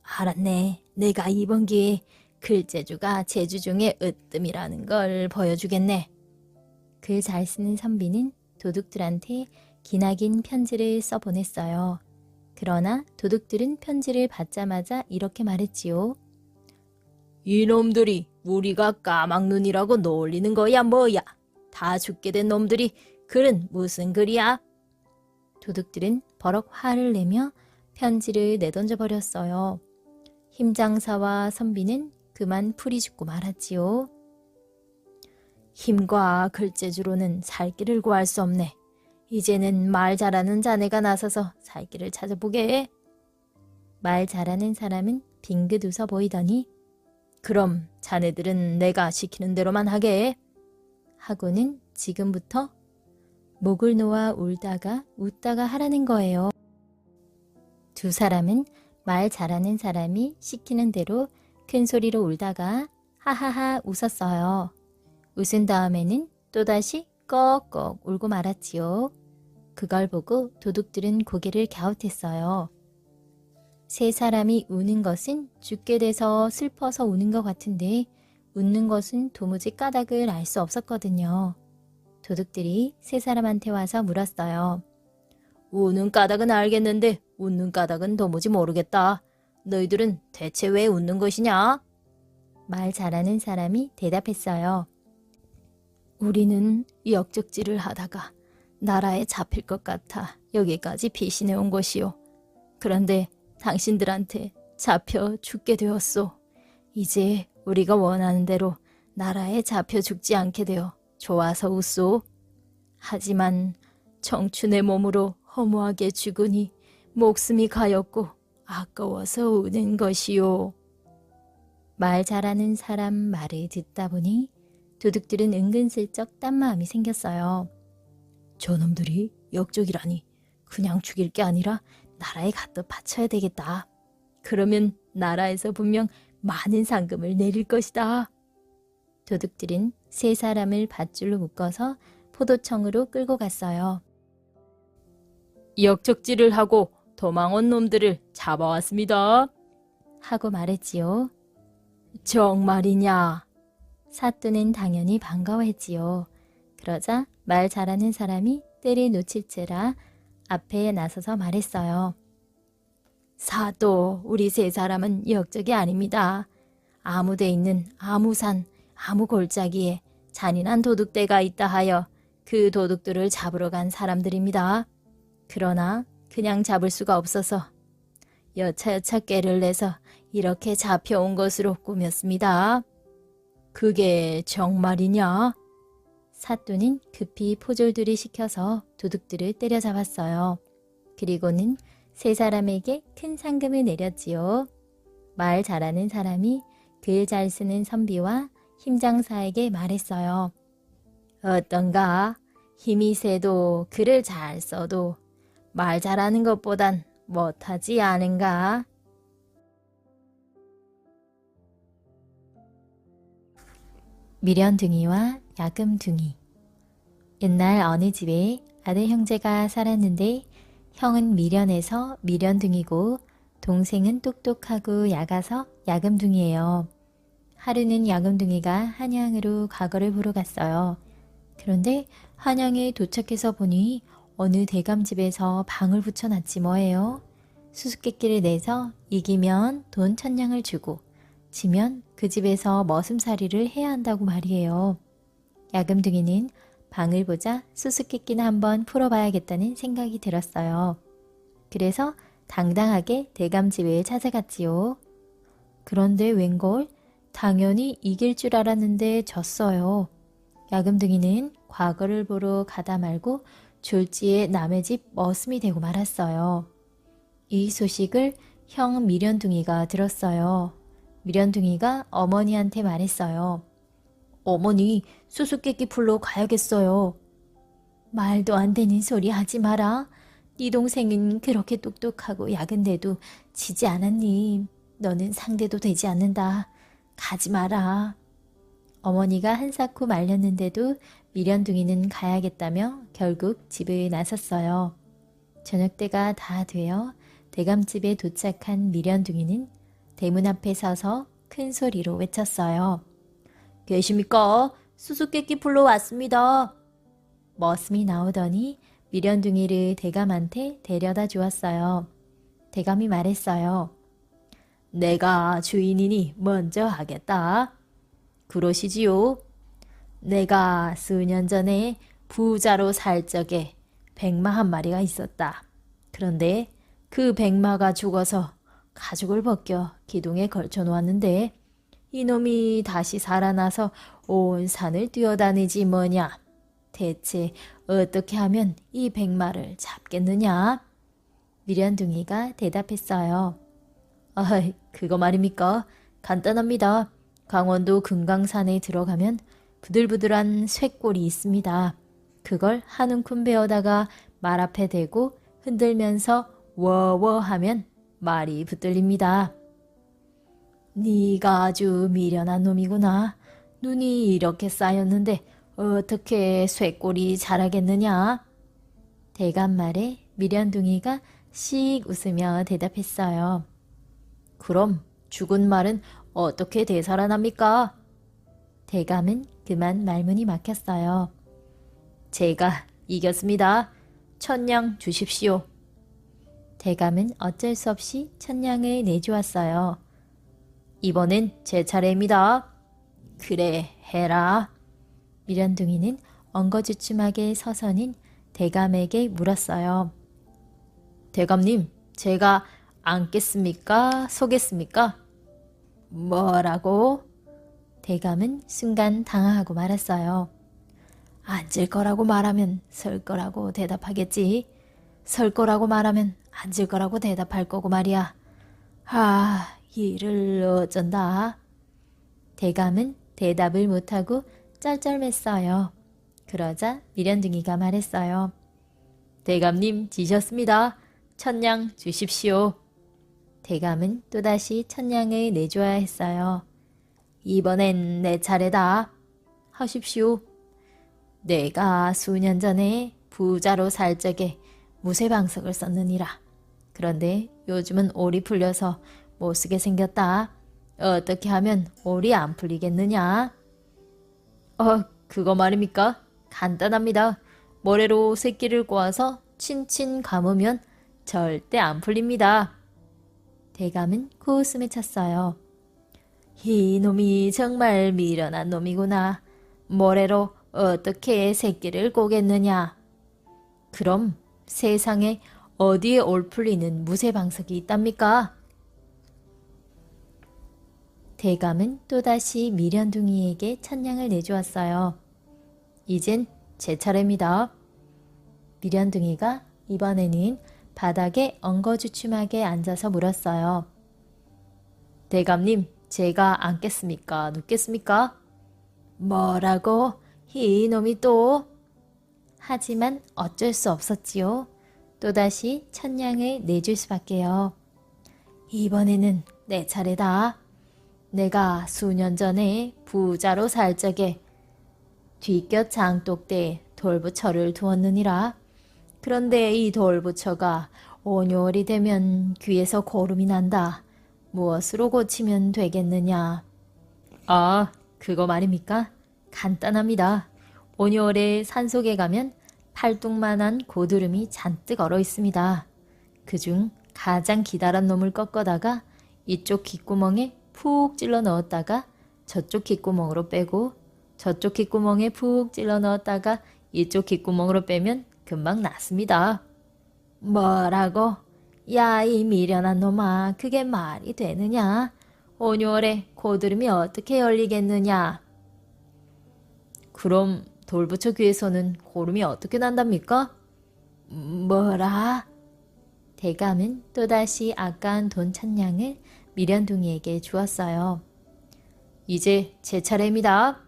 알았네. 내가 이번 기회에 글재주가 재주 중에 으뜸이라는 걸 보여주겠네. 글 잘 쓰는 선비는 도둑들한테 기나긴 편지를 써보냈어요. 그러나 도둑들은 편지를 받자마자 이렇게 말했지요. 이놈들이 우리가 까막눈이라고 놀리는 거야 뭐야. 다 죽게 된 놈들이 글은 무슨 글이야? 도둑들은 버럭 화를 내며 편지를 내던져 버렸어요. 힘장사와 선비는 그만 풀이 죽고 말았지요. 힘과 글재주로는 살 길을 구할 수 없네. 이제는 말 잘하는 자네가 나서서 살 길을 찾아보게. 말 잘하는 사람은 빙긋 웃어 보이더니 그럼 자네들은 내가 시키는 대로만 하게. 하고는 지금부터 목을 놓아 울다가 웃다가 하라는 거예요. 두 사람은 말 잘하는 사람이 시키는 대로 큰 소리로 울다가 하하하 웃었어요. 웃은 다음에는 또다시 꺽꺽 울고 말았지요. 그걸 보고 도둑들은 고개를 갸웃했어요. 세 사람이 우는 것은 죽게 돼서 슬퍼서 우는 것 같은데 웃는 것은 도무지 까닭을 알 수 없었거든요. 도둑들이 세 사람한테 와서 물었어요. 우는 까닭은 알겠는데 웃는 까닭은 도무지 모르겠다. 너희들은 대체 왜 웃는 것이냐? 말 잘하는 사람이 대답했어요. 우리는 역적질을 하다가 나라에 잡힐 것 같아 여기까지 피신해 온 것이요. 그런데 당신들한테 잡혀 죽게 되었소. 이제 우리가 원하는 대로 나라에 잡혀 죽지 않게 되어 좋아서 웃소. 하지만 청춘의 몸으로 허무하게 죽으니 목숨이 가엾고 아까워서 우는 것이요. 말 잘하는 사람 말을 듣다 보니 도둑들은 은근슬쩍 딴 마음이 생겼어요. 저놈들이 역적이라니 그냥 죽일 게 아니라 나라에 갖다 바쳐야 되겠다. 그러면 나라에서 분명 많은 상금을 내릴 것이다. 도둑들은 세 사람을 밧줄로 묶어서 포도청으로 끌고 갔어요. 역적질을 하고 도망온 놈들을 잡아왔습니다. 하고 말했지요. 정말이냐? 사또는 당연히 반가워했지요. 그러자 말 잘하는 사람이 때를 놓칠채라 앞에 나서서 말했어요. 사또, 우리 세 사람은 역적이 아닙니다. 아무 데 있는 아무 산, 아무 골짜기에 잔인한 도둑대가 있다 하여 그 도둑들을 잡으러 간 사람들입니다. 그러나 그냥 잡을 수가 없어서 여차여차 꾀를 내서 이렇게 잡혀온 것으로 꾸몄습니다. 그게 정말이냐? 사또는 급히 포졸들이 시켜서 도둑들을 때려잡았어요. 그리고는 세 사람에게 큰 상금을 내렸지요. 말 잘하는 사람이 글 잘 쓰는 선비와 힘장사에게 말했어요. 어떤가? 힘이 세도 글을 잘 써도 말 잘하는 것보단 못하지 않은가? 미련둥이와 야금둥이. 옛날 어느 집에 아들 형제가 살았는데 형은 미련해서 미련둥이고 동생은 똑똑하고 약아서 야금둥이에요. 하루는 야금둥이가 한양으로 과거를 보러 갔어요. 그런데 한양에 도착해서 보니 어느 대감집에서 방을 붙여놨지 뭐예요. 수수께끼를 내서 이기면 돈 1,000냥을 주고 지면 그 집에서 머슴살이를 해야 한다고 말이에요. 야금둥이는 방을 보자 수수께끼나 한번 풀어봐야겠다는 생각이 들었어요. 그래서 당당하게 대감집에 찾아갔지요. 그런데 웬걸 당연히 이길 줄 알았는데 졌어요. 야금둥이는 과거를 보러 가다 말고 졸지에 남의 집 머슴이 되고 말았어요. 이 소식을 형 미련둥이가 들었어요. 미련둥이가 어머니한테 말했어요. 어머니, 수수께끼 풀러 가야겠어요. 말도 안 되는 소리 하지 마라. 네 동생은 그렇게 똑똑하고 약은데도 지지 않았니? 너는 상대도 되지 않는다. 가지 마라. 어머니가 한사코 말렸는데도 미련둥이는 가야겠다며 결국 집을 나섰어요. 저녁때가 다 되어 대감집에 도착한 미련둥이는 대문 앞에 서서 큰 소리로 외쳤어요. 계십니까? 수수께끼 풀러 왔습니다. 머슴이 나오더니 미련둥이를 대감한테 데려다 주었어요. 대감이 말했어요. 내가 주인이니 먼저 하겠다. 그러시지요. 내가 수년 전에 부자로 살 적에 백마 한 마리가 있었다. 그런데 그 백마가 죽어서 가죽을 벗겨 기둥에 걸쳐 놓았는데 이놈이 다시 살아나서 온 산을 뛰어다니지 뭐냐. 대체 어떻게 하면 이 백마를 잡겠느냐? 미련둥이가 대답했어요. 그거 말입니까? 간단합니다. 강원도 금강산에 들어가면 부들부들한 쇠골이 있습니다. 그걸 한 움큼 베어다가 말 앞에 대고 흔들면서 워워 하면 말이 붙들립니다. 네가 아주 미련한 놈이구나. 눈이 이렇게 쌓였는데 어떻게 쇠골이 자라겠느냐? 대감 말에 미련둥이가 씩 웃으며 대답했어요. 그럼 죽은 말은 어떻게 되살아납니까? 대감은 그만 말문이 막혔어요. 제가 이겼습니다. 1,000냥 주십시오. 대감은 어쩔 수 없이 1,000냥을 내주었어요. 이번엔 제 차례입니다. 그래, 해라. 미련둥이는 엉거주춤하게 서서는 대감에게 물었어요. 대감님, 제가 앉겠습니까? 서겠습니까? 뭐라고? 대감은 순간 당황하고 말았어요. 앉을 거라고 말하면 설 거라고 대답하겠지. 설 거라고 말하면 앉을 거라고 대답할 거고 말이야. 이를 어쩐다. 대감은 대답을 못하고 쩔쩔맸어요. 그러자 미련둥이가 말했어요. 대감님 지셨습니다. 1,000냥 주십시오. 대감은 또다시 1,000냥을 내줘야 했어요. 이번엔 내 차례다. 하십시오. 내가 수년 전에 부자로 살 적에 무쇠방석을 썼느니라. 그런데 요즘은 올이 풀려서 못쓰게 생겼다. 어떻게 하면 올이 안 풀리겠느냐? 그거 말입니까? 간단합니다. 모래로 새끼를 꼬아서 친친 감으면 절대 안 풀립니다. 대감은 코웃음을 쳤어요. 이놈이 정말 미련한 놈이구나. 모래로 어떻게 새끼를 꼬겠느냐? 그럼 세상에 어디에 올 풀리는 무쇠방석이 있답니까? 대감은 또다시 미련둥이에게 1,000냥을 내주었어요. 이젠 제 차례입니다. 미련둥이가 이번에는 바닥에 엉거주춤하게 앉아서 물었어요. 대감님, 제가 앉겠습니까? 눕겠습니까? 뭐라고? 이놈이 또? 하지만 어쩔 수 없었지요. 또다시 1,000냥을 내줄 수밖에요. 이번에는 내 차례다. 내가 수년 전에 부자로 살 적에 뒷곁 장독대에 돌부처를 두었느니라. 그런데 이 돌부처가 5월이 되면 귀에서 고름이 난다. 무엇으로 고치면 되겠느냐? 아, 그거 말입니까? 간단합니다. 5월에 산속에 가면 팔뚝만한 고드름이 잔뜩 얼어 있습니다. 그중 가장 기다란 놈을 꺾어다가 이쪽 귓구멍에 푹 찔러 넣었다가 저쪽 귓구멍으로 빼고 저쪽 귓구멍에 푹 찔러 넣었다가 이쪽 귓구멍으로 빼면 금방 낫습니다. 뭐라고? 야, 이 미련한 놈아, 그게 말이 되느냐? 5월에 고드름이 어떻게 열리겠느냐? 그럼 돌부처 귀에서는 고름이 어떻게 난답니까? 뭐라? 대감은 또다시 아까운 돈 1,000냥을 미련둥이에게 주었어요. 이제 제 차례입니다.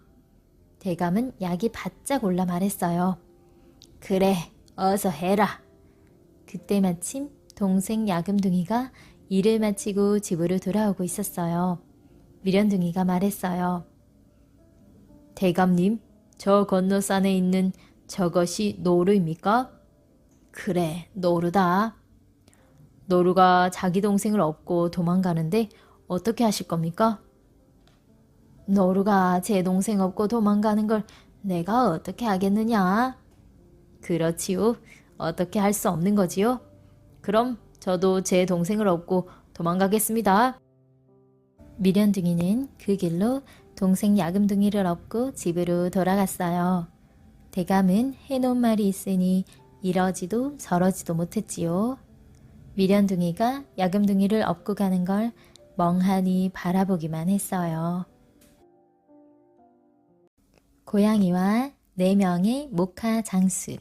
대감은 약이 바짝 올라 말했어요. 그래, 어서 해라. 그때 마침 동생 야금둥이가 일을 마치고 집으로 돌아오고 있었어요. 미련둥이가 말했어요. 대감님, 저 건너산에 있는 저것이 노루입니까? 그래, 노루다. 노루가 자기 동생을 업고 도망가는데 어떻게 하실 겁니까? 노루가 제 동생 업고 도망가는 걸 내가 어떻게 하겠느냐? 그렇지요. 어떻게 할 수 없는 거지요? 그럼 저도 제 동생을 업고 도망가겠습니다. 미련둥이는 그 길로 동생 야금둥이를 업고 집으로 돌아갔어요. 대감은 해놓은 말이 있으니 이러지도 저러지도 못했지요. 미련둥이가 야금둥이를 업고 가는 걸 멍하니 바라보기만 했어요. 고양이와 4명의 모카 장수.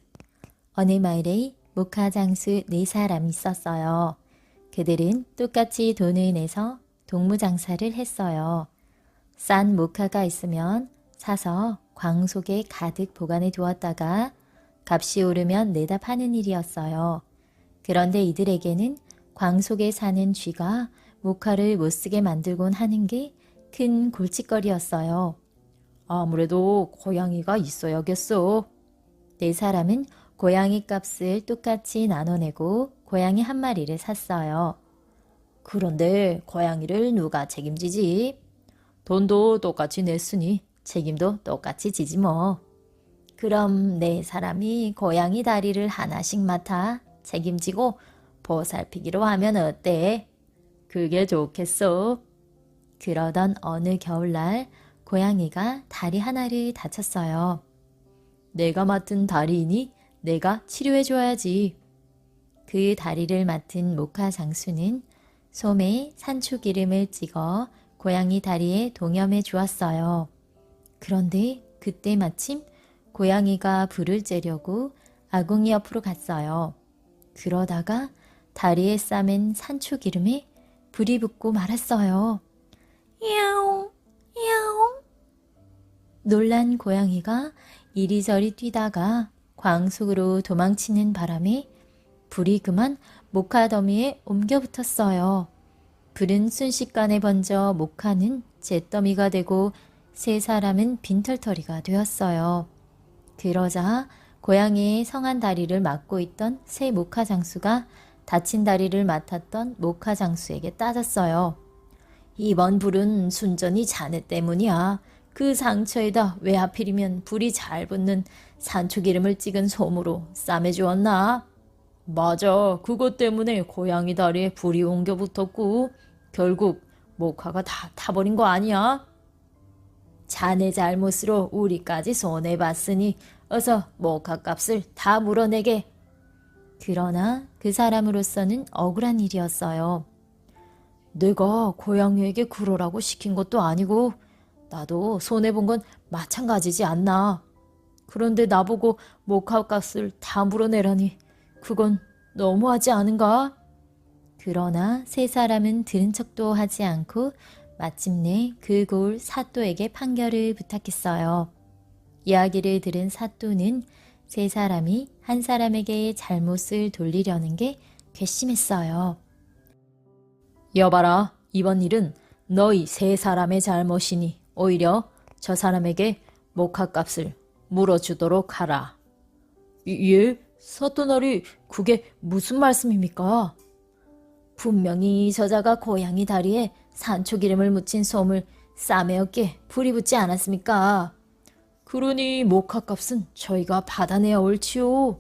어느 마을에 모카 장수 4사람이 있었어요. 그들은 똑같이 돈을 내서 동무장사를 했어요. 싼 모카가 있으면 사서 광 속에 가득 보관해 두었다가 값이 오르면 내다 파는 일이었어요. 그런데 이들에게는 광 속에 사는 쥐가 모카를 못쓰게 만들곤 하는 게 큰 골칫거리였어요. 아무래도 고양이가 있어야겠어. 4사람은 고양이 값을 똑같이 나눠내고 고양이 한 마리를 샀어요. 그런데 고양이를 누가 책임지지? 돈도 똑같이 냈으니 책임도 똑같이 지지 뭐. 그럼 4사람이 고양이 다리를 하나씩 맡아 책임지고 보살피기로 하면 어때? 그게 좋겠어. 그러던 어느 겨울날 고양이가 다리 하나를 다쳤어요. 내가 맡은 다리이니 내가 치료해줘야지. 그 다리를 맡은 모카 장수는 솜에 산초 기름을 찍어 고양이 다리에 동염해 주었어요. 그런데 그때 마침 고양이가 불을 쬐려고 아궁이 옆으로 갔어요. 그러다가 다리에 싸맨 산초 기름에 불이 붙고 말았어요. 야옹, 야옹. 놀란 고양이가 이리저리 뛰다가 광 속으로 도망치는 바람에 불이 그만 모카 더미에 옮겨 붙었어요. 불은 순식간에 번져 모카는 잿더미가 되고 3사람은 빈털터리가 되었어요. 그러자 고양이의 성한 다리를 맡고 있던 새 모카 장수가 다친 다리를 맡았던 모카 장수에게 따졌어요. 이번 불은 순전히 자네 때문이야. 그 상처에다 왜 하필이면 불이 잘 붙는 산초기름을 찍은 솜으로 싸매주었나? 맞아. 그것 때문에 고양이 다리에 불이 옮겨 붙었고 결국 모카가 다 타버린 거 아니야? 자네 잘못으로 우리까지 손해봤으니 어서 모카 값을 다 물어내게. 그러나 그 사람으로서는 억울한 일이었어요. 내가 고양이에게 그러라고 시킨 것도 아니고 나도 손해본 건 마찬가지지 않나. 그런데 나보고 모카 값을 다 물어내라니 그건 너무하지 않은가? 그러나 3사람은 들은 척도 하지 않고 마침내 그 고을 사또에게 판결을 부탁했어요. 이야기를 들은 사또는 3사람이 한 사람에게 잘못을 돌리려는 게 괘씸했어요. 여봐라, 이번 일은 너희 3사람의 잘못이니 오히려 저 사람에게 모카값을 물어주도록 하라. 예? 사또나리, 그게 무슨 말씀입니까? 분명히 저자가 고양이 다리에 산초기름을 묻힌 솜을 싸매었기에 불이 붙지 않았습니까? 그러니 목화값은 저희가 받아내야 옳지요.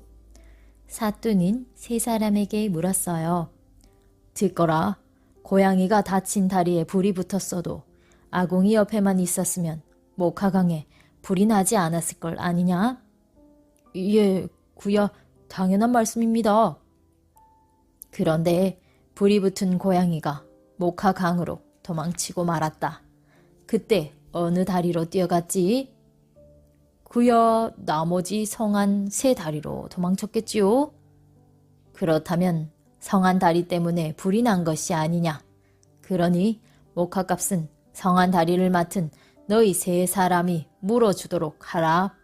사또는 세 사람에게 물었어요. 듣거라. 고양이가 다친 다리에 불이 붙었어도 아궁이 옆에만 있었으면 목화강에 불이 나지 않았을 걸 아니냐? 예, 구야 당연한 말씀입니다. 그런데 불이 붙은 고양이가 목화강으로 도망치고 말았다. 그때 어느 다리로 뛰어갔지? 구야 나머지 성안 세 다리로 도망쳤겠지요. 그렇다면 성한 다리 때문에 불이 난 것이 아니냐? 그러니 목화값은 성한 다리를 맡은 너희 세 사람이 물어주도록 하라.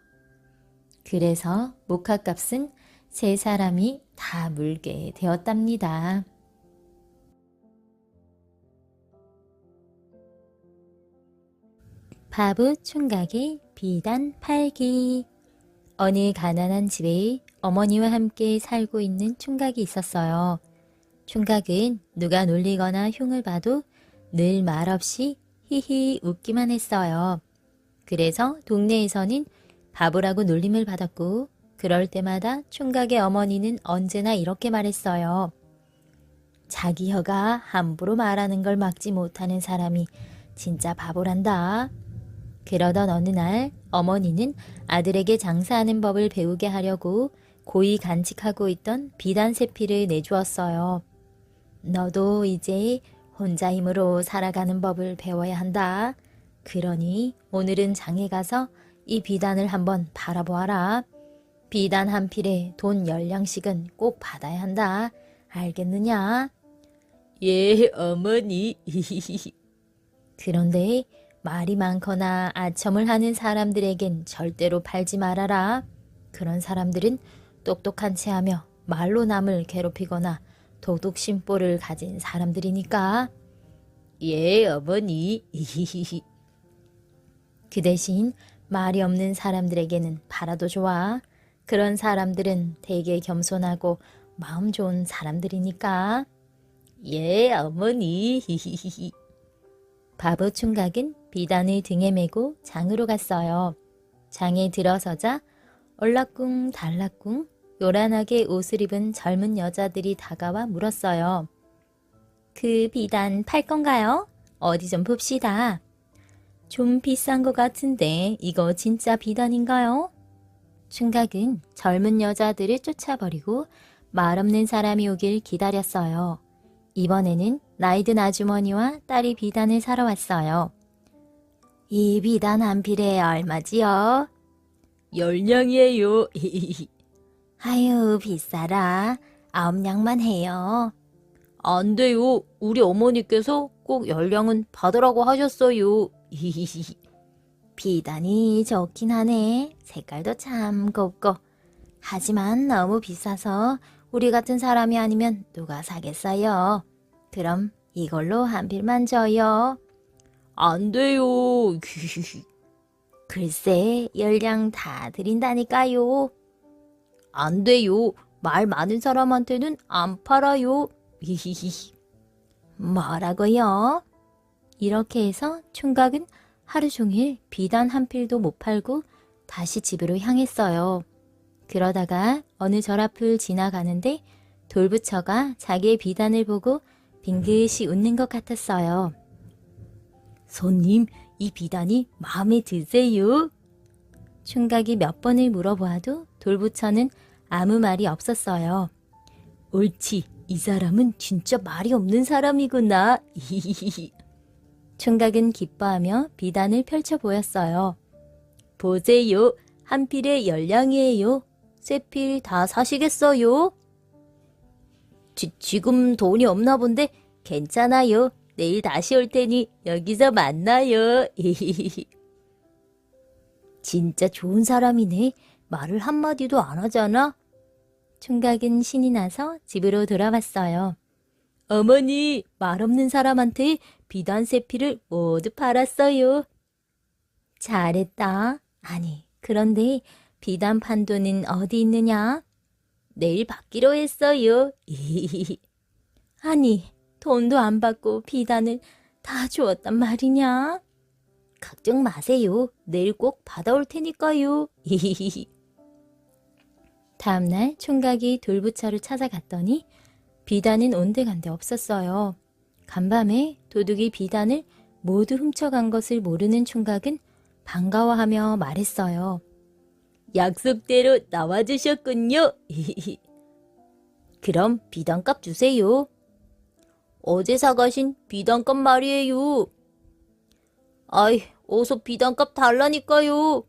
그래서 목화값은 세 사람이 다 물게 되었답니다. 바보 총각의 비단 팔기. 어느 가난한 집에 어머니와 함께 살고 있는 총각이 있었어요. 총각은 누가 놀리거나 흉을 봐도 늘 말없이 히히 웃기만 했어요. 그래서 동네에서는 바보라고 놀림을 받았고, 그럴 때마다 총각의 어머니는 언제나 이렇게 말했어요. 자기 혀가 함부로 말하는 걸 막지 못하는 사람이 진짜 바보란다. 그러던 어느 날 어머니는 아들에게 장사하는 법을 배우게 하려고 고이 간직하고 있던 비단 세필을 내주었어요. 너도 이제 혼자 힘으로 살아가는 법을 배워야 한다. 그러니 오늘은 장에 가서 이 비단을 한번 팔아보아라. 비단 한 필에 돈 10냥씩은 꼭 받아야 한다. 알겠느냐? 예, 어머니. 그런데 말이 많거나 아첨을 하는 사람들에겐 절대로 팔지 말아라. 그런 사람들은 똑똑한 체하며 말로 남을 괴롭히거나 도둑심보를 가진 사람들이니까. 예, 어머니. 그 대신 말이 없는 사람들에게는 팔아도 좋아. 그런 사람들은 되게 겸손하고 마음 좋은 사람들이니까. 예, 어머니. 바보 총각은 비단을 등에 메고 장으로 갔어요. 장에 들어서자 얼라꿍 달라꿍 요란하게 옷을 입은 젊은 여자들이 다가와 물었어요. 그 비단 팔 건가요? 어디 좀 봅시다. 좀 비싼 것 같은데 이거 진짜 비단인가요? 총각은 젊은 여자들을 쫓아버리고 말 없는 사람이 오길 기다렸어요. 이번에는 나이든 아주머니와 딸이 비단을 사러 왔어요. 이 비단 한 필에 얼마지요? 10냥이에요. 아유, 비싸라. 9냥만 해요. 안 돼요. 우리 어머니께서 꼭 10냥은 받으라고 하셨어요. 비단이 좋긴 하네. 색깔도 참 곱고. 하지만 너무 비싸서 우리 같은 사람이 아니면 누가 사겠어요. 그럼 이걸로 한 필만 줘요. 안 돼요. 글쎄, 10냥 다 드린다니까요. 안 돼요. 말 많은 사람한테는 안 팔아요. 뭐라고요? 이렇게 해서 총각은 하루 종일 비단 한 필도 못 팔고 다시 집으로 향했어요. 그러다가 어느 절 앞을 지나가는데 돌부처가 자기의 비단을 보고 빙긋이 웃는 것 같았어요. 손님, 이 비단이 마음에 드세요? 총각이 몇 번을 물어보아도 돌부처는 아무 말이 없었어요. 옳지, 이 사람은 진짜 말이 없는 사람이구나. 총각은 기뻐하며 비단을 펼쳐 보였어요. 보세요, 한 필에 10냥이에요. 세 필 다 사시겠어요? 지금 돈이 없나 본데 괜찮아요. 내일 다시 올 테니 여기서 만나요. 진짜 좋은 사람이네. 말을 한마디도 안 하잖아. 총각은 신이 나서 집으로 돌아왔어요. 어머니, 말 없는 사람한테 비단 세 필을 모두 팔았어요. 잘했다. 아니, 그런데 비단 판 돈은 어디 있느냐? 내일 받기로 했어요. 아니, 돈도 안 받고 비단을 다 주었단 말이냐? 걱정 마세요. 내일 꼭 받아올 테니까요. 다음날 총각이 돌부처를 찾아갔더니 비단은 온데간데 없었어요. 간밤에 도둑이 비단을 모두 훔쳐간 것을 모르는 총각은 반가워하며 말했어요. 약속대로 나와주셨군요. 그럼 비단값 주세요. 어제 사가신 비단값 말이에요. 아이, 어서 비단값 달라니까요.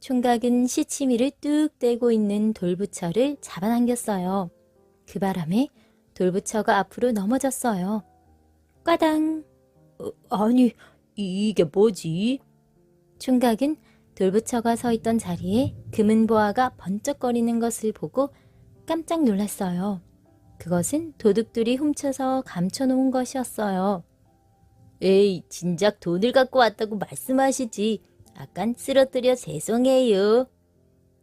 총각은 시치미를 뚝 떼고 있는 돌부처를 잡아당겼어요. 그 바람에 돌부처가 앞으로 넘어졌어요. 꽈당! 아니, 이게 뭐지? 총각은 돌부처가 서 있던 자리에 금은 보화가 번쩍거리는 것을 보고 깜짝 놀랐어요. 그것은 도둑들이 훔쳐서 감춰놓은 것이었어요. 에이, 진작 돈을 갖고 왔다고 말씀하시지. 아깐 쓰러뜨려 죄송해요.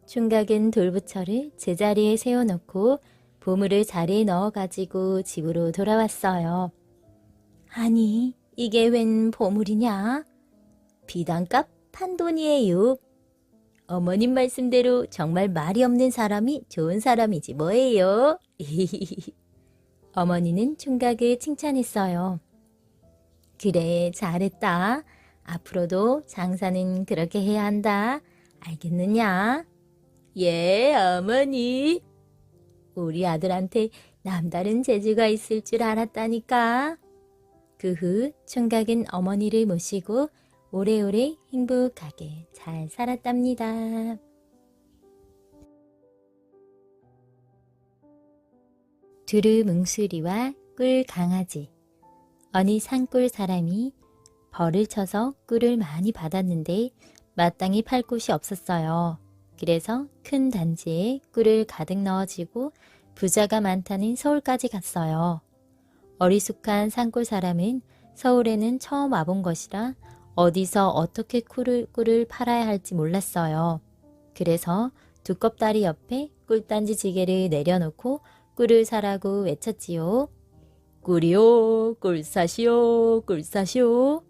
총각은 돌부처를 제자리에 세워놓고 보물을 자리에 넣어가지고 집으로 돌아왔어요. 아니, 이게 웬 보물이냐? 비단값 판돈이에요. 어머님 말씀대로 정말 말이 없는 사람이 좋은 사람이지 뭐예요. 어머니는 총각을 칭찬했어요. 그래, 잘했다. 앞으로도 장사는 그렇게 해야 한다. 알겠느냐? 예, 어머니. 우리 아들한테 남다른 재주가 있을 줄 알았다니까. 그 후 총각은 어머니를 모시고 오래오래 행복하게 잘 살았답니다. 두루 뭉수리와 꿀 강아지. 어느 산골 사람이 벌을 쳐서 꿀을 많이 받았는데 마땅히 팔 곳이 없었어요. 그래서 큰 단지에 꿀을 가득 넣어지고 부자가 많다는 서울까지 갔어요. 어리숙한 산골 사람은 서울에는 처음 와본 것이라 어디서 어떻게 꿀을 팔아야 할지 몰랐어요. 그래서 두껍다리 옆에 꿀단지 지게를 내려놓고 꿀을 사라고 외쳤지요. 꿀이요, 꿀 사시오, 꿀 사시오.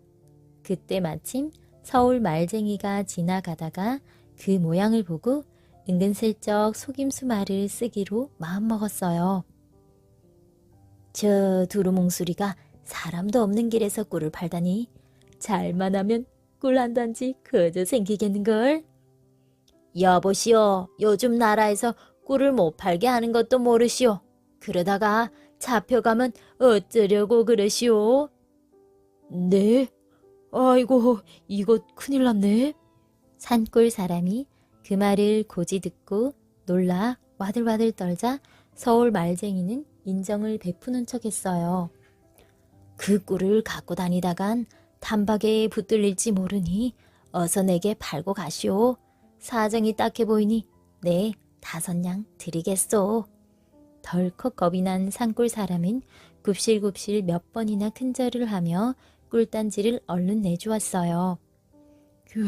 그때 마침 서울 말쟁이가 지나가다가 그 모양을 보고 은근슬쩍 속임수 말을 쓰기로 마음먹었어요. 저 두루뭉술이가 사람도 없는 길에서 꿀을 팔다니 잘만 하면 꿀 한 단지 그저 생기겠는걸. 여보시오, 요즘 나라에서 꿀을 못 팔게 하는 것도 모르시오. 그러다가 잡혀가면 어쩌려고 그러시오? 네? 아이고, 이거 큰일 났네. 산골 사람이 그 말을 고지 듣고 놀라 와들와들 떨자 서울 말쟁이는 인정을 베푸는 척했어요. 그 꿀을 갖고 다니다간 단박에 붙들릴지 모르니 어서 내게 팔고 가시오. 사정이 딱해 보이니 네 5냥 드리겠소. 덜컥 겁이 난 산골 사람은 굽실굽실 몇 번이나 큰절을 하며 꿀단지를 얼른 내주었어요. 휴,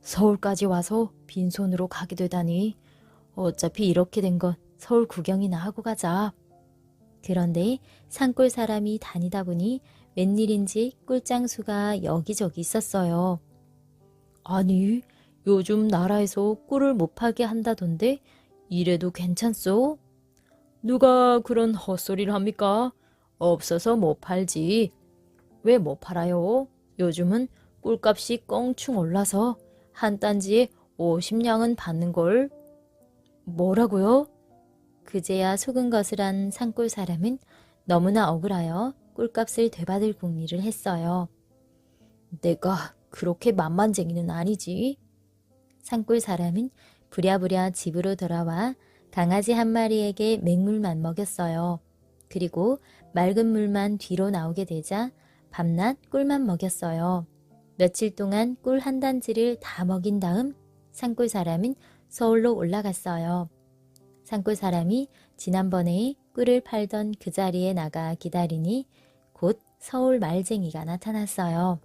서울까지 와서 빈손으로 가게 되다니. 어차피 이렇게 된 건 서울 구경이나 하고 가자. 그런데 산골 사람이 다니다 보니 웬일인지 꿀장수가 여기저기 있었어요. 아니, 요즘 나라에서 꿀을 못 팔게 한다던데 이래도 괜찮소? 누가 그런 헛소리를 합니까? 없어서 못 팔지. 왜 못 팔아요? 요즘은 꿀값이 껑충 올라서 한 단지에 50냥은 받는걸. 뭐라고요? 그제야 속은 것을 한 산골 사람은 너무나 억울하여 꿀값을 되받을 궁리를 했어요. 내가 그렇게 만만쟁이는 아니지. 산골 사람은 부랴부랴 집으로 돌아와 강아지 한 마리에게 맹물만 먹였어요. 그리고 맑은 물만 뒤로 나오게 되자 밤낮 꿀만 먹였어요. 며칠 동안 꿀 한 단지를 다 먹인 다음 산골 사람은 서울로 올라갔어요. 산골 사람이 지난번에 꿀을 팔던 그 자리에 나가 기다리니 곧 서울 말쟁이가 나타났어요.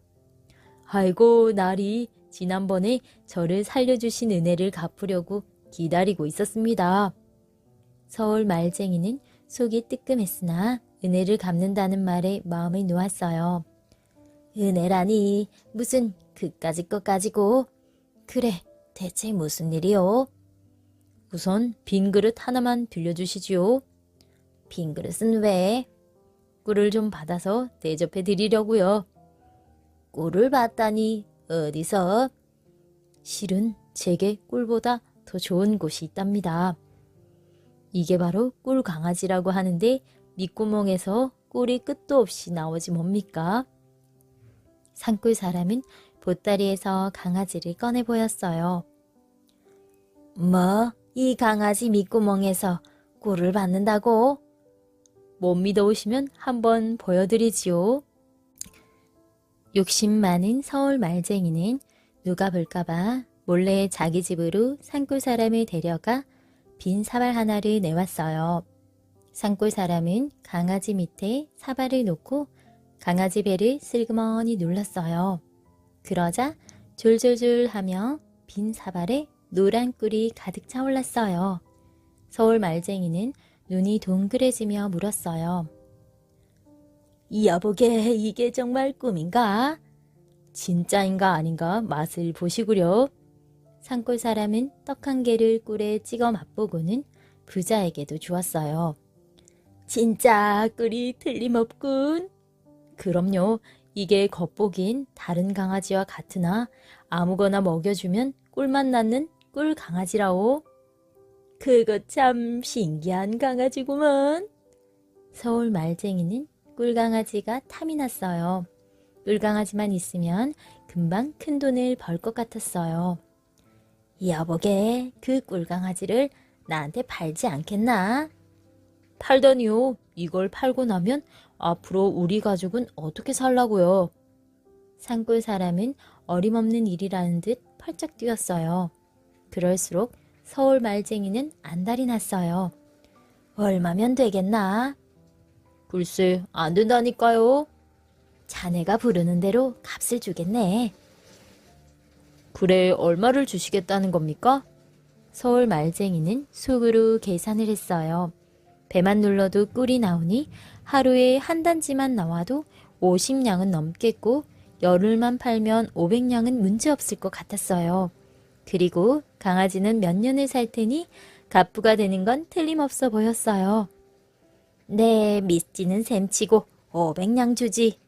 아이고, 나리, 지난번에 저를 살려주신 은혜를 갚으려고 기다리고 있었습니다. 서울 말쟁이는 속이 뜨끔했으나 은혜를 갚는다는 말에 마음이 놓았어요. 은혜라니 무슨 그까짓 것 가지고. 그래, 대체 무슨 일이요? 우선 빈 그릇 하나만 빌려주시지요. 빈 그릇은 왜? 꿀을 좀 받아서 대접해 드리려고요. 꿀을 받다니 어디서? 실은 제게 꿀보다 더 좋은 곳이 있답니다. 이게 바로 꿀 강아지라고 하는데 밑구멍에서 꿀이 끝도 없이 나오지 뭡니까? 산골 사람은 보따리에서 강아지를 꺼내 보였어요. 뭐, 이 강아지 밑구멍에서 꿀을 받는다고? 못 믿어오시면 한번 보여드리지요. 욕심 많은 서울 말쟁이는 누가 볼까봐 몰래 자기 집으로 산골 사람을 데려가 빈 사발 하나를 내왔어요. 산골 사람은 강아지 밑에 사발을 놓고 강아지 배를 슬그머니 눌렀어요. 그러자 졸졸졸 하며 빈 사발에 노란 꿀이 가득 차올랐어요. 서울 말쟁이는 눈이 동그래지며 물었어요. 여보게, 이게 정말 꿈인가? 진짜인가 아닌가 맛을 보시구려. 산골 사람은 떡 한 개를 꿀에 찍어 맛보고는 부자에게도 주었어요. 진짜 꿀이 틀림없군. 그럼요. 이게 겉보긴 다른 강아지와 같으나 아무거나 먹여주면 꿀맛 나는 꿀 강아지라오. 그거 참 신기한 강아지구먼. 서울 말쟁이는 꿀강아지가 탐이 났어요. 꿀강아지만 있으면 금방 큰 돈을 벌 것 같았어요. 여보게, 그 꿀강아지를 나한테 팔지 않겠나? 팔다니요. 이걸 팔고 나면 앞으로 우리 가족은 어떻게 살라고요? 산골 사람은 어림없는 일이라는 듯 펄쩍 뛰었어요. 그럴수록 서울 말쟁이는 안달이 났어요. 얼마면 되겠나? 글쎄, 안 된다니까요. 자네가 부르는 대로 값을 주겠네. 그래, 얼마를 주시겠다는 겁니까? 서울 말쟁이는 속으로 계산을 했어요. 배만 눌러도 꿀이 나오니 하루에 한 단지만 나와도 50냥은 넘겠고 열흘만 팔면 500냥은 문제없을 것 같았어요. 그리고 강아지는 몇 년을 살 테니 갑부가 되는 건 틀림없어 보였어요. 네, 미스지는 셈치고 500냥 주지.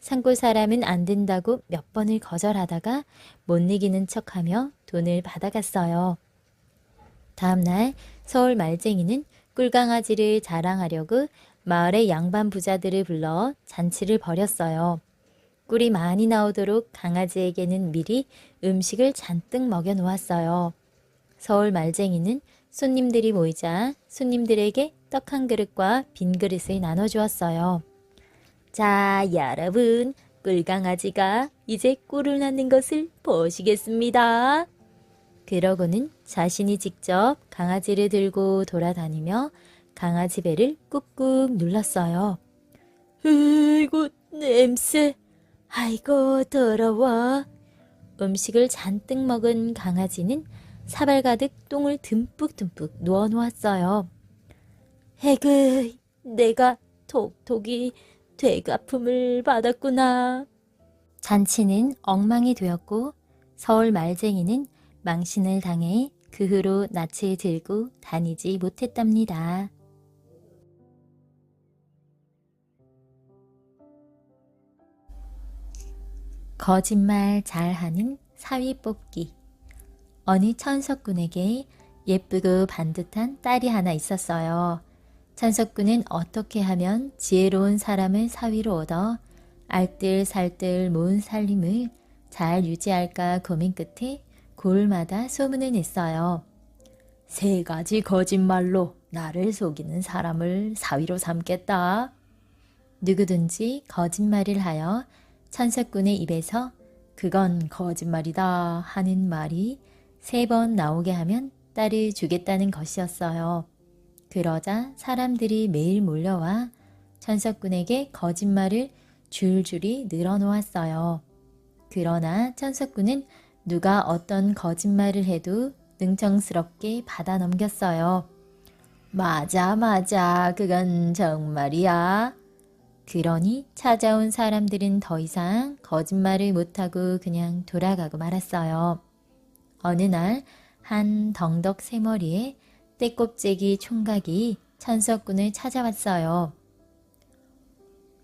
산골 사람은 안 된다고 몇 번을 거절하다가 못 이기는 척하며 돈을 받아갔어요. 다음날 서울 말쟁이는 꿀강아지를 자랑하려고 마을의 양반 부자들을 불러 잔치를 벌였어요. 꿀이 많이 나오도록 강아지에게는 미리 음식을 잔뜩 먹여 놓았어요. 서울 말쟁이는 손님들이 모이자 손님들에게 떡 한 그릇과 빈 그릇을 나눠주었어요. 자, 여러분, 꿀강아지가 이제 꿀을 낳는 것을 보시겠습니다. 그러고는 자신이 직접 강아지를 들고 돌아다니며 강아지 배를 꾹꾹 눌렀어요. 으이구, 냄새. 아이고, 더러워. 음식을 잔뜩 먹은 강아지는 사발 가득 똥을 듬뿍듬뿍 누워 놓았어요. 에그, 내가 톡톡이 되갚음을 받았구나. 잔치는 엉망이 되었고 서울 말쟁이는 망신을 당해 그 후로 낯을 들고 다니지 못했답니다. 거짓말 잘하는 사위 뽑기. 어느 천석군에게 예쁘고 반듯한 딸이 하나 있었어요. 천석군은 어떻게 하면 지혜로운 사람을 사위로 얻어 알뜰살뜰 모은 살림을 잘 유지할까 고민 끝에 고을마다 소문을 냈어요. 3가지 거짓말로 나를 속이는 사람을 사위로 삼겠다. 누구든지 거짓말을 하여 천석군의 입에서 그건 거짓말이다 하는 말이 3번 나오게 하면 딸을 주겠다는 것이었어요. 그러자 사람들이 매일 몰려와 천석군에게 거짓말을 줄줄이 늘어놓았어요. 그러나 천석군은 누가 어떤 거짓말을 해도 능청스럽게 받아 넘겼어요. 맞아, 맞아. 그건 정말이야. 그러니 찾아온 사람들은 더 이상 거짓말을 못하고 그냥 돌아가고 말았어요. 어느 날 한 덩덕 새머리에 떼껍데기 총각이 천석군을 찾아왔어요.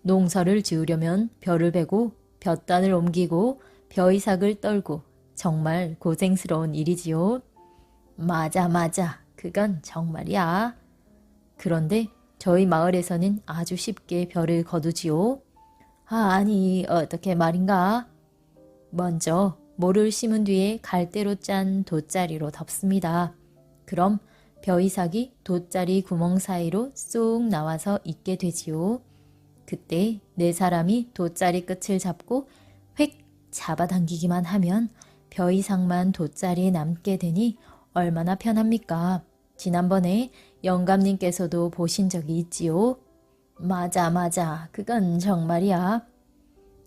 농사를 지으려면 벼를 베고 볕단을 옮기고 벼이삭을 떨고 정말 고생스러운 일이지요. 맞아, 맞아. 그건 정말이야. 그런데 저희 마을에서는 아주 쉽게 벼를 거두지요. 아니, 어떻게 말인가? 먼저 모를 심은 뒤에 갈대로 짠 돗자리로 덮습니다. 그럼 벼이삭이 돗자리 구멍 사이로 쏙 나와서 있게 되지요. 그때 네 사람이 돗자리 끝을 잡고 획 잡아당기기만 하면 벼이삭만 돗자리에 남게 되니 얼마나 편합니까? 지난번에 영감님께서도 보신 적이 있지요? 맞아, 맞아. 그건 정말이야.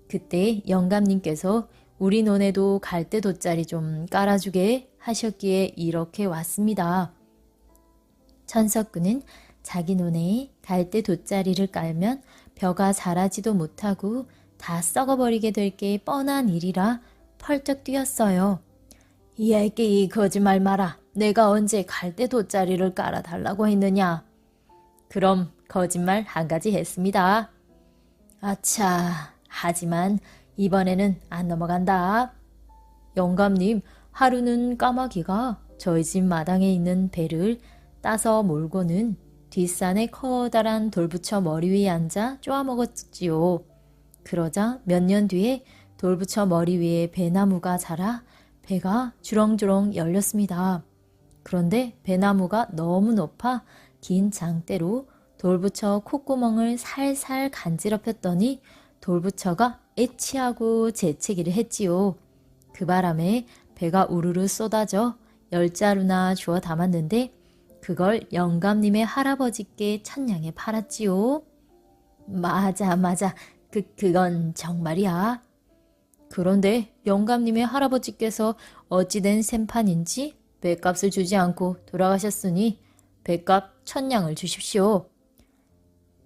그때 영감님께서 우리 논에도 갈대 돗자리 좀 깔아주게 하셨기에 이렇게 왔습니다. 천석군은 자기 논에 갈대 돗자리를 깔면 벼가 자라지도 못하고 다 썩어버리게 될 게 뻔한 일이라 펄쩍 뛰었어요. 이 애기 거짓말 마라. 내가 언제 갈대 돗자리를 깔아달라고 했느냐. 그럼 거짓말 한 가지 했습니다. 아차, 하지만 이번에는 안 넘어간다. 영감님, 하루는 까마귀가 저희 집 마당에 있는 배를 따서 몰고는 뒷산에 커다란 돌부처 머리 위에 앉아 쪼아먹었지요. 그러자 몇 년 뒤에 돌부처 머리 위에 배나무가 자라 배가 주렁주렁 열렸습니다. 그런데 배나무가 너무 높아 긴 장대로 돌부처 콧구멍을 살살 간지럽혔더니 돌부처가 애치하고 재채기를 했지요. 그 바람에 배가 우르르 쏟아져 10자루나 주워 담았는데 그걸 영감님의 할아버지께 천냥에 팔았지요. 맞아, 맞아. 그건 정말이야. 그런데 영감님의 할아버지께서 어찌된 셈판인지 배값을 주지 않고 돌아가셨으니 배값 1000냥을 주십시오.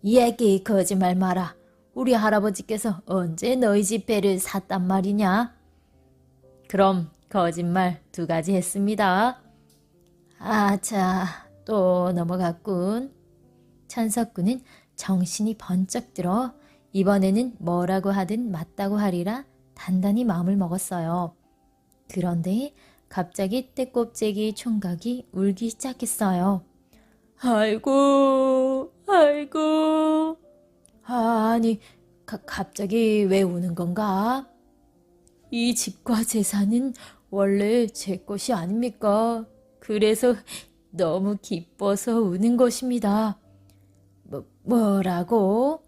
이 얘기 거짓말 마라. 우리 할아버지께서 언제 너희 집 배를 샀단 말이냐? 그럼 거짓말 2가지 했습니다. 아차, 또 넘어갔군. 천석군은 정신이 번쩍 들어 이번에는 뭐라고 하든 맞다고 하리라 단단히 마음을 먹었어요. 그런데 갑자기 떼껍데기 총각이 울기 시작했어요. 아이고, 아이고. 아니, 갑자기 왜 우는 건가? 이 집과 재산은 원래 제 것이 아닙니까? 그래서 너무 기뻐서 우는 것입니다. 뭐라고?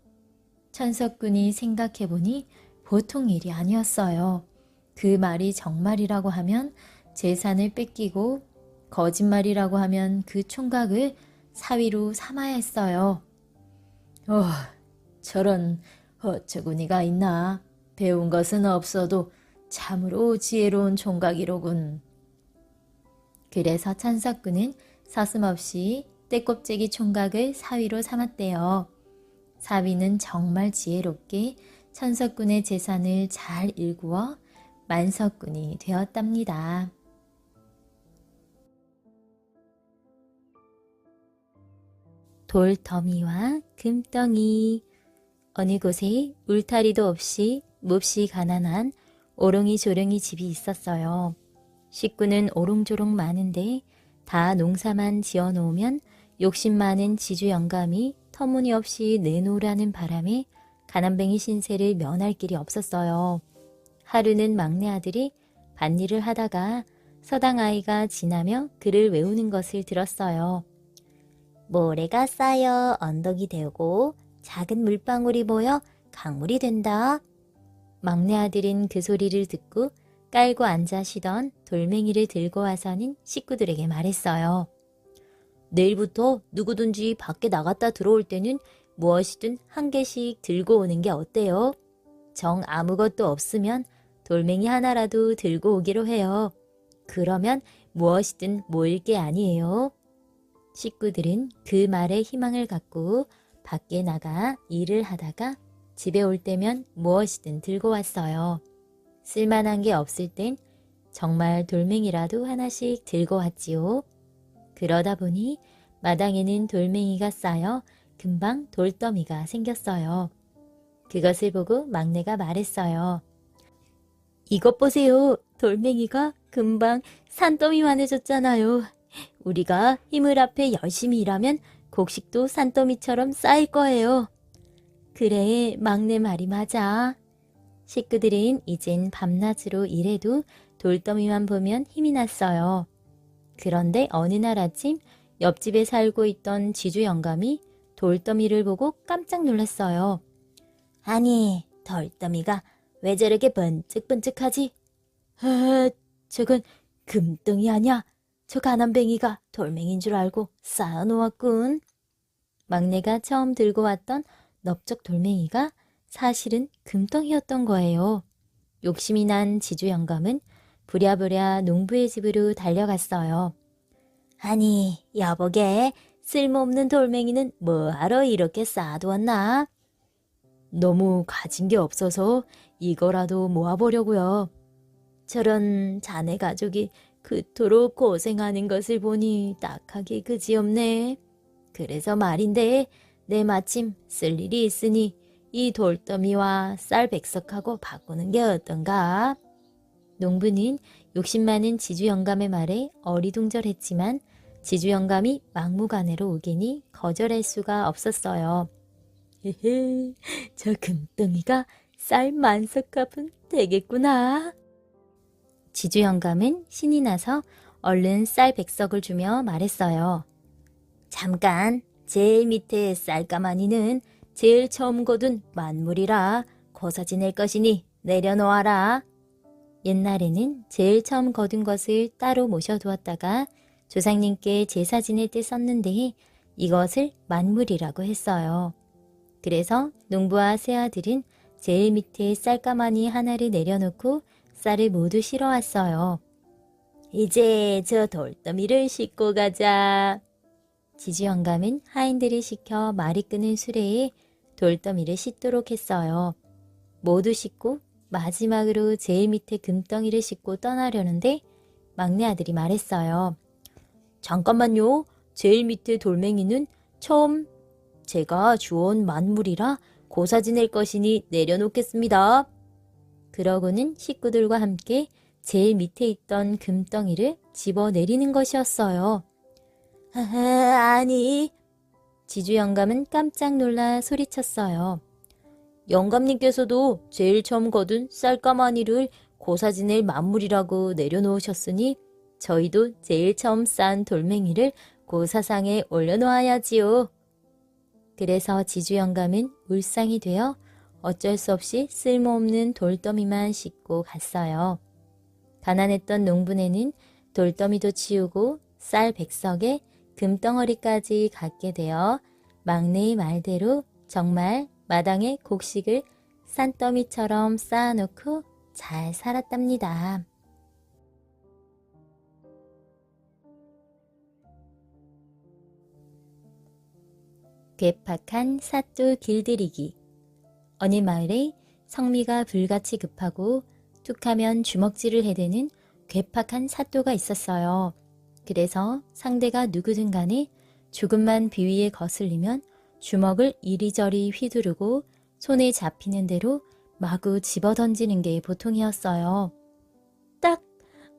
천석군이 생각해보니 보통 일이 아니었어요. 그 말이 정말이라고 하면 재산을 뺏기고 거짓말이라고 하면 그 총각을 사위로 삼아야 했어요. 저런 어처구니가 있나. 배운 것은 없어도 참으로 지혜로운 총각이로군. 그래서 천석군은 서슴없이 떼껍데기 총각을 사위로 삼았대요. 사위는 정말 지혜롭게 천석군의 재산을 잘 일구어 만석군이 되었답니다. 돌더미와 금덩이. 어느 곳에 울타리도 없이 몹시 가난한 오롱이 조롱이 집이 있었어요. 식구는 오롱조롱 많은데 다 농사만 지어놓으면 욕심 많은 지주 영감이 터무니없이 내놓으라는 바람에 가난뱅이 신세를 면할 길이 없었어요. 하루는 막내 아들이 밭일을 하다가 서당 아이가 지나며 글을 외우는 것을 들었어요. 모래가 쌓여 언덕이 되고 작은 물방울이 모여 강물이 된다. 막내 아들은 그 소리를 듣고 깔고 앉아 쉬던 돌멩이를 들고 와서는 식구들에게 말했어요. 내일부터 누구든지 밖에 나갔다 들어올 때는 무엇이든 한 개씩 들고 오는 게 어때요? 정 아무것도 없으면 돌멩이 하나라도 들고 오기로 해요. 그러면 무엇이든 모일 게 아니에요. 식구들은 그 말에 희망을 갖고 밖에 나가 일을 하다가 집에 올 때면 무엇이든 들고 왔어요. 쓸만한 게 없을 땐 정말 돌멩이라도 하나씩 들고 왔지요. 그러다 보니 마당에는 돌멩이가 쌓여 금방 돌더미가 생겼어요. 그것을 보고 막내가 말했어요. 이것 보세요. 돌멩이가 금방 산더미만해졌잖아요. 우리가 힘을 합해 열심히 일하면 곡식도 산더미처럼 쌓일 거예요. 그래, 막내 말이 맞아. 식구들은 이젠 밤낮으로 일해도 돌더미만 보면 힘이 났어요. 그런데 어느 날 아침 옆집에 살고 있던 지주 영감이 돌더미를 보고 깜짝 놀랐어요. 아니, 돌더미가 왜 저렇게 번쩍번쩍하지? 저건 금덩이 아냐? 저 가난뱅이가 돌멩이인 줄 알고 쌓아놓았군. 막내가 처음 들고 왔던 넓적 돌멩이가 사실은 금덩이였던 거예요. 욕심이 난 지주 영감은 부랴부랴 농부의 집으로 달려갔어요. 아니, 여보게, 쓸모없는 돌멩이는 뭐하러 이렇게 쌓아두었나? 너무 가진 게 없어서 이거라도 모아보려고요. 저런 자네 가족이 그토록 고생하는 것을 보니 딱하게 그지없네. 그래서 말인데 내 마침 쓸 일이 있으니 이 돌더미와 쌀 백석하고 바꾸는 게 어떤가? 농부는 욕심 많은 지주 영감의 말에 어리둥절했지만 지주 영감이 막무가내로 오기니 거절할 수가 없었어요. 헤헤, 저 금덩이가 쌀 만석값은 되겠구나. 지주 영감은 신이 나서 얼른 쌀 백석을 주며 말했어요. 잠깐, 제일 밑에 쌀가마니는 제일 처음 거둔 만물이라 고사 지낼 것이니 내려놓아라. 옛날에는 제일 처음 거둔 것을 따로 모셔두었다가 조상님께 제사 지낼 때 썼는데 이것을 만물이라고 했어요. 그래서 농부와 새아들은 제일 밑에 쌀가마니 하나를 내려놓고 쌀을 모두 실어왔어요. 이제 저 돌더미를 싣고 가자. 지주 영감은 하인들을 시켜 말이 끄는 수레에 돌더미를 싣도록 했어요. 모두 싣고 마지막으로 제일 밑에 금덩이를 싣고 떠나려는데 막내 아들이 말했어요. 잠깐만요. 제일 밑에 돌멩이는 처음 제가 주온 만물이라 고사 지낼 것이니 내려놓겠습니다. 그러고는 식구들과 함께 제일 밑에 있던 금덩이를 집어내리는 것이었어요. 아니. 지주 영감은 깜짝 놀라 소리쳤어요. 영감님께서도 제일 처음 거둔 쌀가마니를 고사 지낼 만물이라고 내려놓으셨으니 저희도 제일 처음 쌓은 돌멩이를 고사상에 올려놓아야지요. 그래서 지주 영감은 울상이 되어 어쩔 수 없이 쓸모없는 돌더미만 싣고 갔어요. 가난했던 농부네는 돌더미도 치우고 쌀 백석에 금덩어리까지 갖게 되어 막내의 말대로 정말 마당에 곡식을 산더미처럼 쌓아놓고 잘 살았답니다. 괴팍한 사또 길들이기. 어느 마을에 성미가 불같이 급하고 툭하면 주먹질을 해대는 괴팍한 사또가 있었어요. 그래서 상대가 누구든 간에 조금만 비위에 거슬리면 주먹을 이리저리 휘두르고 손에 잡히는 대로 마구 집어던지는 게 보통이었어요. 딱!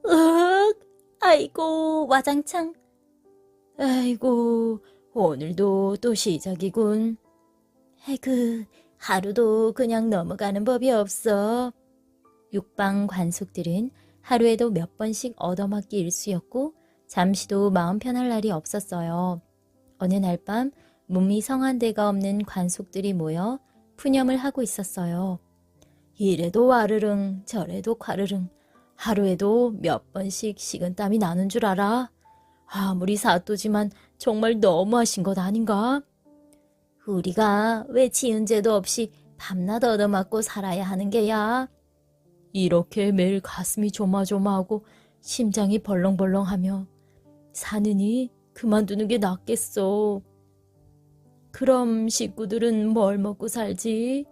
으악! 아이고 와장창! 아이고 오늘도 또 시작이군. 에그 하루도 그냥 넘어가는 법이 없어. 육방 관속들은 하루에도 몇 번씩 얻어맞기 일쑤였고 잠시도 마음 편할 날이 없었어요. 어느 날 밤 몸이 성한 데가 없는 관속들이 모여 푸념을 하고 있었어요. 이래도 와르릉 저래도 과르릉 하루에도 몇 번씩 식은땀이 나는 줄 알아? 아무리 사또지만 정말 너무하신 것 아닌가? 우리가 왜 지은 죄도 없이 밤낮 얻어맞고 살아야 하는 게야? 이렇게 매일 가슴이 조마조마하고 심장이 벌렁벌렁하며 사느니 그만두는 게 낫겠어. 그럼 식구들은 뭘 먹고 살지?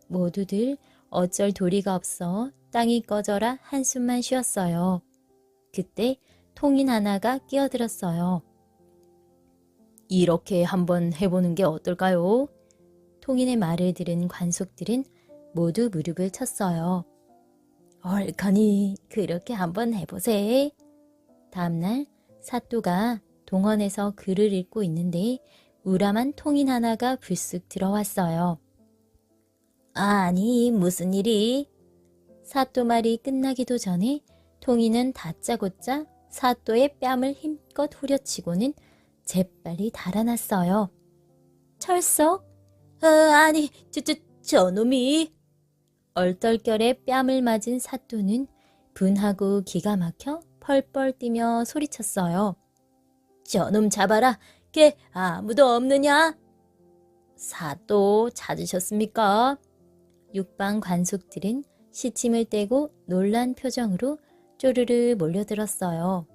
모두들 어쩔 도리가 없어 땅이 꺼져라 한숨만 쉬었어요. 그때 통인 하나가 끼어들었어요. 이렇게 한번 해보는 게 어떨까요? 통인의 말을 들은 관속들은 모두 무릎을 쳤어요. 얼카니 그렇게 한번 해보세. 다음날 사또가 동원에서 글을 읽고 있는데 우람한 통인 하나가 불쑥 들어왔어요. 아니, 무슨 일이? 사또 말이 끝나기도 전에 통인은 다짜고짜 사또의 뺨을 힘껏 후려치고는 재빨리 달아났어요. 철썩? 아니, 저놈이. 얼떨결에 뺨을 맞은 사또는 분하고 기가 막혀 펄펄 뛰며 소리쳤어요. 저놈 잡아라. 걔 아무도 없느냐? 사또 찾으셨습니까? 육방 관속들은 시침을 떼고 놀란 표정으로 쪼르르 몰려들었어요.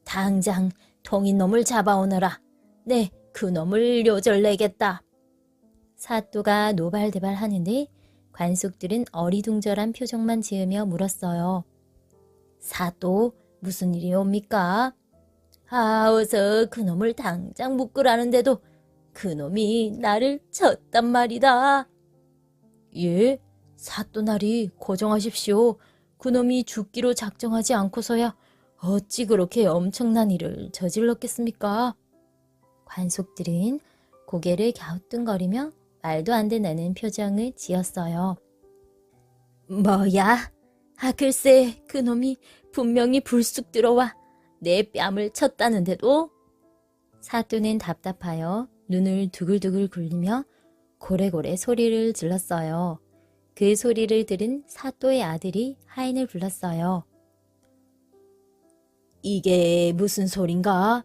당장 통인 놈을 잡아오너라. 네, 그 놈을 요절내겠다. 사또가 노발대발 하는데 관속들은 어리둥절한 표정만 지으며 물었어요. 사또, 무슨 일이 옵니까? 어서 그 놈을 당장 묶으라는데도 그 놈이 나를 쳤단 말이다. 예, 사또나리 고정하십시오. 그놈이 죽기로 작정하지 않고서야 어찌 그렇게 엄청난 일을 저질렀겠습니까? 관속들은 고개를 갸우뚱거리며 말도 안 되는 표정을 지었어요. 뭐야? 글쎄, 그놈이 분명히 불쑥 들어와 내 뺨을 쳤다는데도? 사또는 답답하여 눈을 두글두글 굴리며 고래고래 소리를 질렀어요. 그 소리를 들은 사또의 아들이 하인을 불렀어요. 이게 무슨 소린가?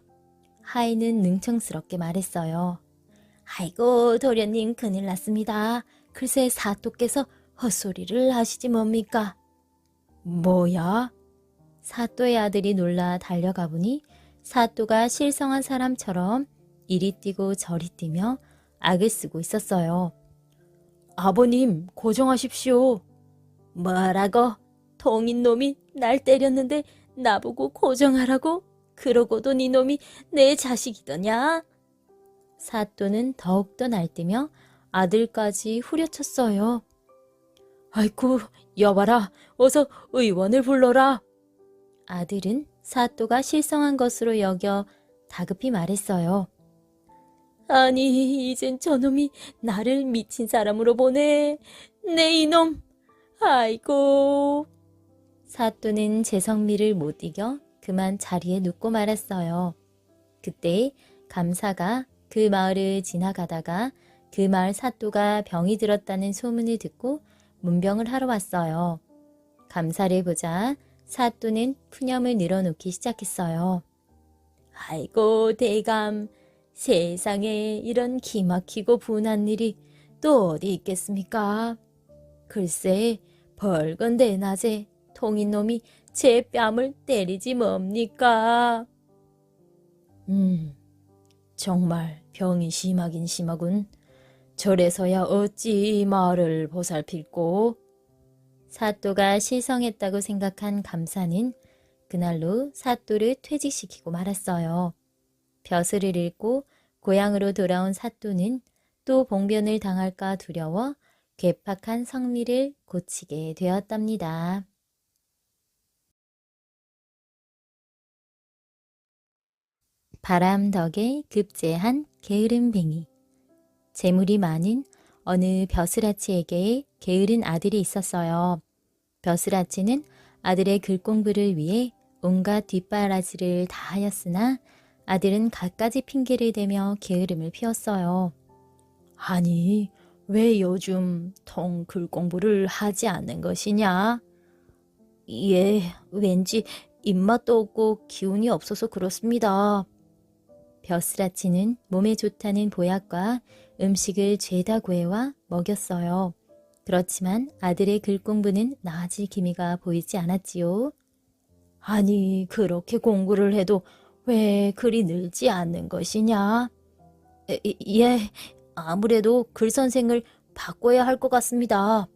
하인은 능청스럽게 말했어요. 아이고, 도련님 큰일 났습니다. 글쎄 사또께서 헛소리를 하시지 뭡니까? 뭐야? 사또의 아들이 놀라 달려가 보니 사또가 실성한 사람처럼 이리 뛰고 저리 뛰며 악을 쓰고 있었어요. 아버님, 고정하십시오. 뭐라고? 통인놈이 날 때렸는데 나보고 고정하라고? 그러고도 네 놈이 내 자식이더냐? 사또는 더욱더 날뛰며 아들까지 후려쳤어요. 아이쿠, 여봐라. 어서 의원을 불러라. 아들은 사또가 실성한 것으로 여겨 다급히 말했어요. 아니, 이젠 저놈이 나를 미친 사람으로 보네. 내 이놈. 아이고. 사또는 재성미를 못 이겨 그만 자리에 눕고 말았어요. 그때 감사가 그 마을을 지나가다가 그 마을 사또가 병이 들었다는 소문을 듣고 문병을 하러 왔어요. 감사를 보자 사또는 푸념을 늘어놓기 시작했어요. 아이고, 대감. 세상에 이런 기막히고 분한 일이 또 어디 있겠습니까? 글쎄, 벌건대 낮에 통인놈이 제 뺨을 때리지 뭡니까? 정말 병이 심하긴 심하군. 저래서야 어찌 마을을 보살필꼬. 사또가 실성했다고 생각한 감사는 그날로 사또를 퇴직시키고 말았어요. 벼슬을 잃고 고향으로 돌아온 사또는 또 봉변을 당할까 두려워 괴팍한 성미를 고치게 되었답니다. 바람 덕에 급제한 게으름뱅이. 재물이 많은 어느 벼슬아치에게 게으른 아들이 있었어요. 벼슬아치는 아들의 글공부를 위해 온갖 뒷바라지를 다 하였으나 아들은 갖가지 핑계를 대며 게으름을 피웠어요. 아니, 왜 요즘 통 글공부를 하지 않는 것이냐? 예, 왠지 입맛도 없고 기운이 없어서 그렇습니다. 벼슬아치는 몸에 좋다는 보약과 음식을 죄다 구해와 먹였어요. 그렇지만 아들의 글공부는 나아질 기미가 보이지 않았지요. 아니, 그렇게 공부를 해도 왜 글이 늘지 않는 것이냐? 예, 아무래도 글 선생을 바꿔야 할 것 같습니다.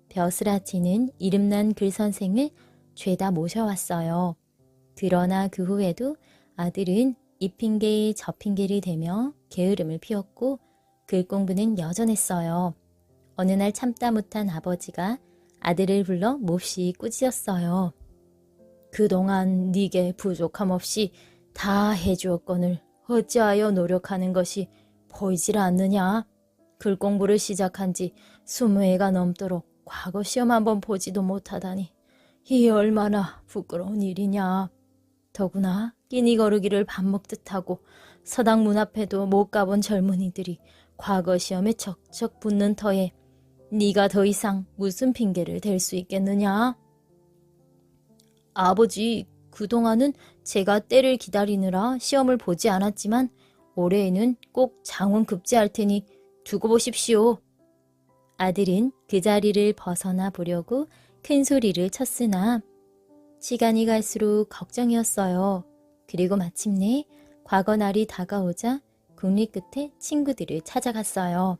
벼슬아치는 이름난 글 선생을 죄다 모셔왔어요. 그러나 그 후에도 아들은 이 핑계 저 핑계를 대며 게으름을 피웠고 글 공부는 여전했어요. 어느 날 참다 못한 아버지가 아들을 불러 몹시 꾸짖었어요. 그동안 네게 부족함 없이 다 해주었거늘 어찌하여 노력하는 것이 보이질 않느냐? 글 공부를 시작한 지 20회가 넘도록 과거 시험 한번 보지도 못하다니 이 얼마나 부끄러운 일이냐. 더구나 끼니 거르기를 밥 먹듯 하고 서당 문 앞에도 못 가본 젊은이들이 과거 시험에 척척 붙는 터에 네가 더 이상 무슨 핑계를 댈 수 있겠느냐? 아버지, 그동안은 제가 때를 기다리느라 시험을 보지 않았지만 올해에는 꼭 장원 급제할 테니 두고 보십시오. 아들은 그 자리를 벗어나 보려고 큰 소리를 쳤으나 시간이 갈수록 걱정이었어요. 그리고 마침내 과거 날이 다가오자 국리 끝에 친구들을 찾아갔어요.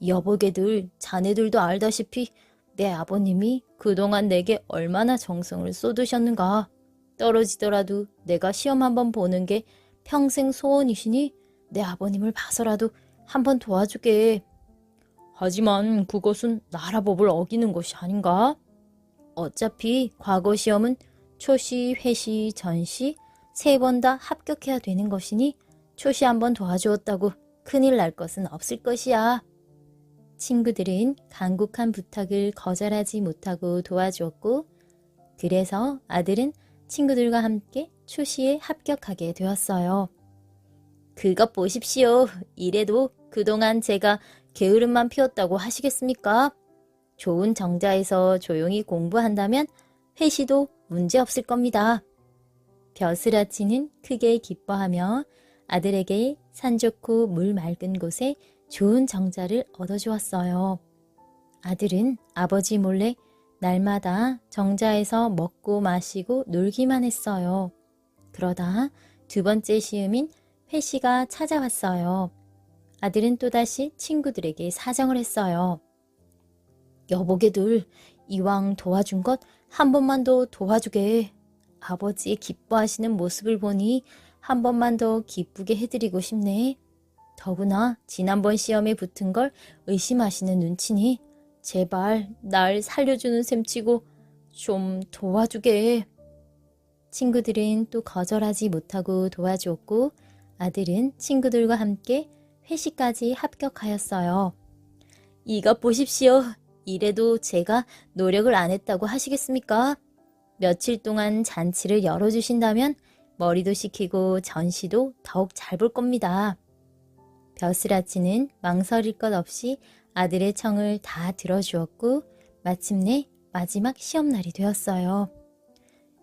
여보게들, 자네들도 알다시피 내 아버님이 그동안 내게 얼마나 정성을 쏟으셨는가. 떨어지더라도 내가 시험 한번 보는 게 평생 소원이시니 내 아버님을 봐서라도 한번 도와주게. 하지만 그것은 나라 법을 어기는 것이 아닌가? 어차피 과거 시험은 초시, 회시, 전시 3번 다 합격해야 되는 것이니 초시 한번 도와주었다고 큰일 날 것은 없을 것이야. 친구들은 간곡한 부탁을 거절하지 못하고 도와주었고 그래서 아들은 친구들과 함께 초시에 합격하게 되었어요. 그것 보십시오. 이래도 그동안 제가 게으름만 피웠다고 하시겠습니까? 좋은 정자에서 조용히 공부한다면 회시도 문제 없을 겁니다. 벼슬아치는 크게 기뻐하며 아들에게 산 좋고 물 맑은 곳에 좋은 정자를 얻어주었어요. 아들은 아버지 몰래 날마다 정자에서 먹고 마시고 놀기만 했어요. 그러다 2번째 시험인 회시가 찾아왔어요. 아들은 또다시 친구들에게 사정을 했어요. 여보게들, 이왕 도와준 것 한 번만 더 도와주게. 아버지 기뻐하시는 모습을 보니 한 번만 더 기쁘게 해드리고 싶네. 더구나 지난번 시험에 붙은 걸 의심하시는 눈치니 제발 날 살려주는 셈치고 좀 도와주게. 친구들은 또 거절하지 못하고 도와주었고 아들은 친구들과 함께 회시까지 합격하였어요. 이것 보십시오. 이래도 제가 노력을 안 했다고 하시겠습니까? 며칠 동안 잔치를 열어주신다면 머리도 식히고 전시도 더욱 잘 볼 겁니다. 벼슬아치는 망설일 것 없이 아들의 청을 다 들어주었고 마침내 마지막 시험날이 되었어요.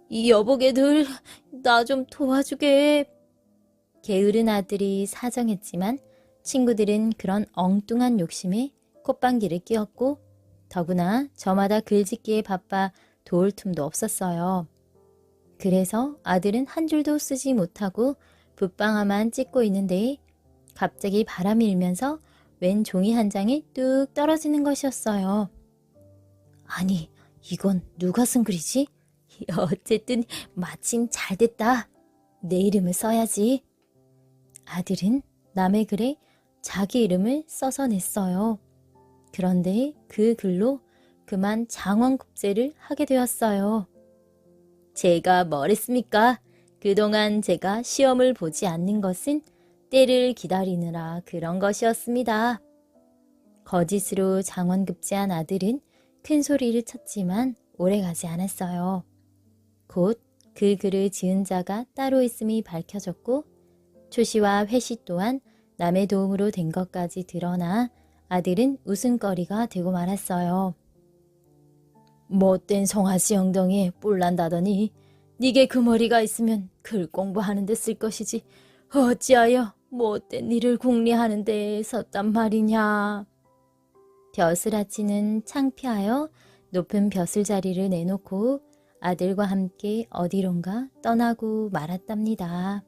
이 여보게들, 나 좀 도와주게. 게으른 아들이 사정했지만 친구들은 그런 엉뚱한 욕심에 콧방귀를 뀌었고 더구나 저마다 글짓기에 바빠 도울 틈도 없었어요. 그래서 아들은 한 줄도 쓰지 못하고 붓방아만 찍고 있는데 갑자기 바람이 일면서 웬 종이 한 장이 뚝 떨어지는 것이었어요. 아니, 이건 누가 쓴 글이지? 어쨌든 마침 잘 됐다. 내 이름을 써야지. 아들은 남의 글에 자기 이름을 써서 냈어요. 그런데 그 글로 그만 장원급제를 하게 되었어요. 제가 뭘 했습니까? 그동안 제가 시험을 보지 않는 것은 때를 기다리느라 그런 것이었습니다. 거짓으로 장원급제한 아들은 큰 소리를 쳤지만 오래가지 않았어요. 곧 그 글을 지은 자가 따로 있음이 밝혀졌고 초시와 회시 또한 남의 도움으로 된 것까지 드러나 아들은 웃음거리가 되고 말았어요. 못된 송아지 엉덩이에 뿔난다더니 니게 그 머리가 있으면 글 공부하는 데 쓸 것이지 어찌하여 못된 일을 궁리하는 데 썼단 말이냐. 벼슬아치는 창피하여 높은 벼슬 자리를 내놓고 아들과 함께 어디론가 떠나고 말았답니다.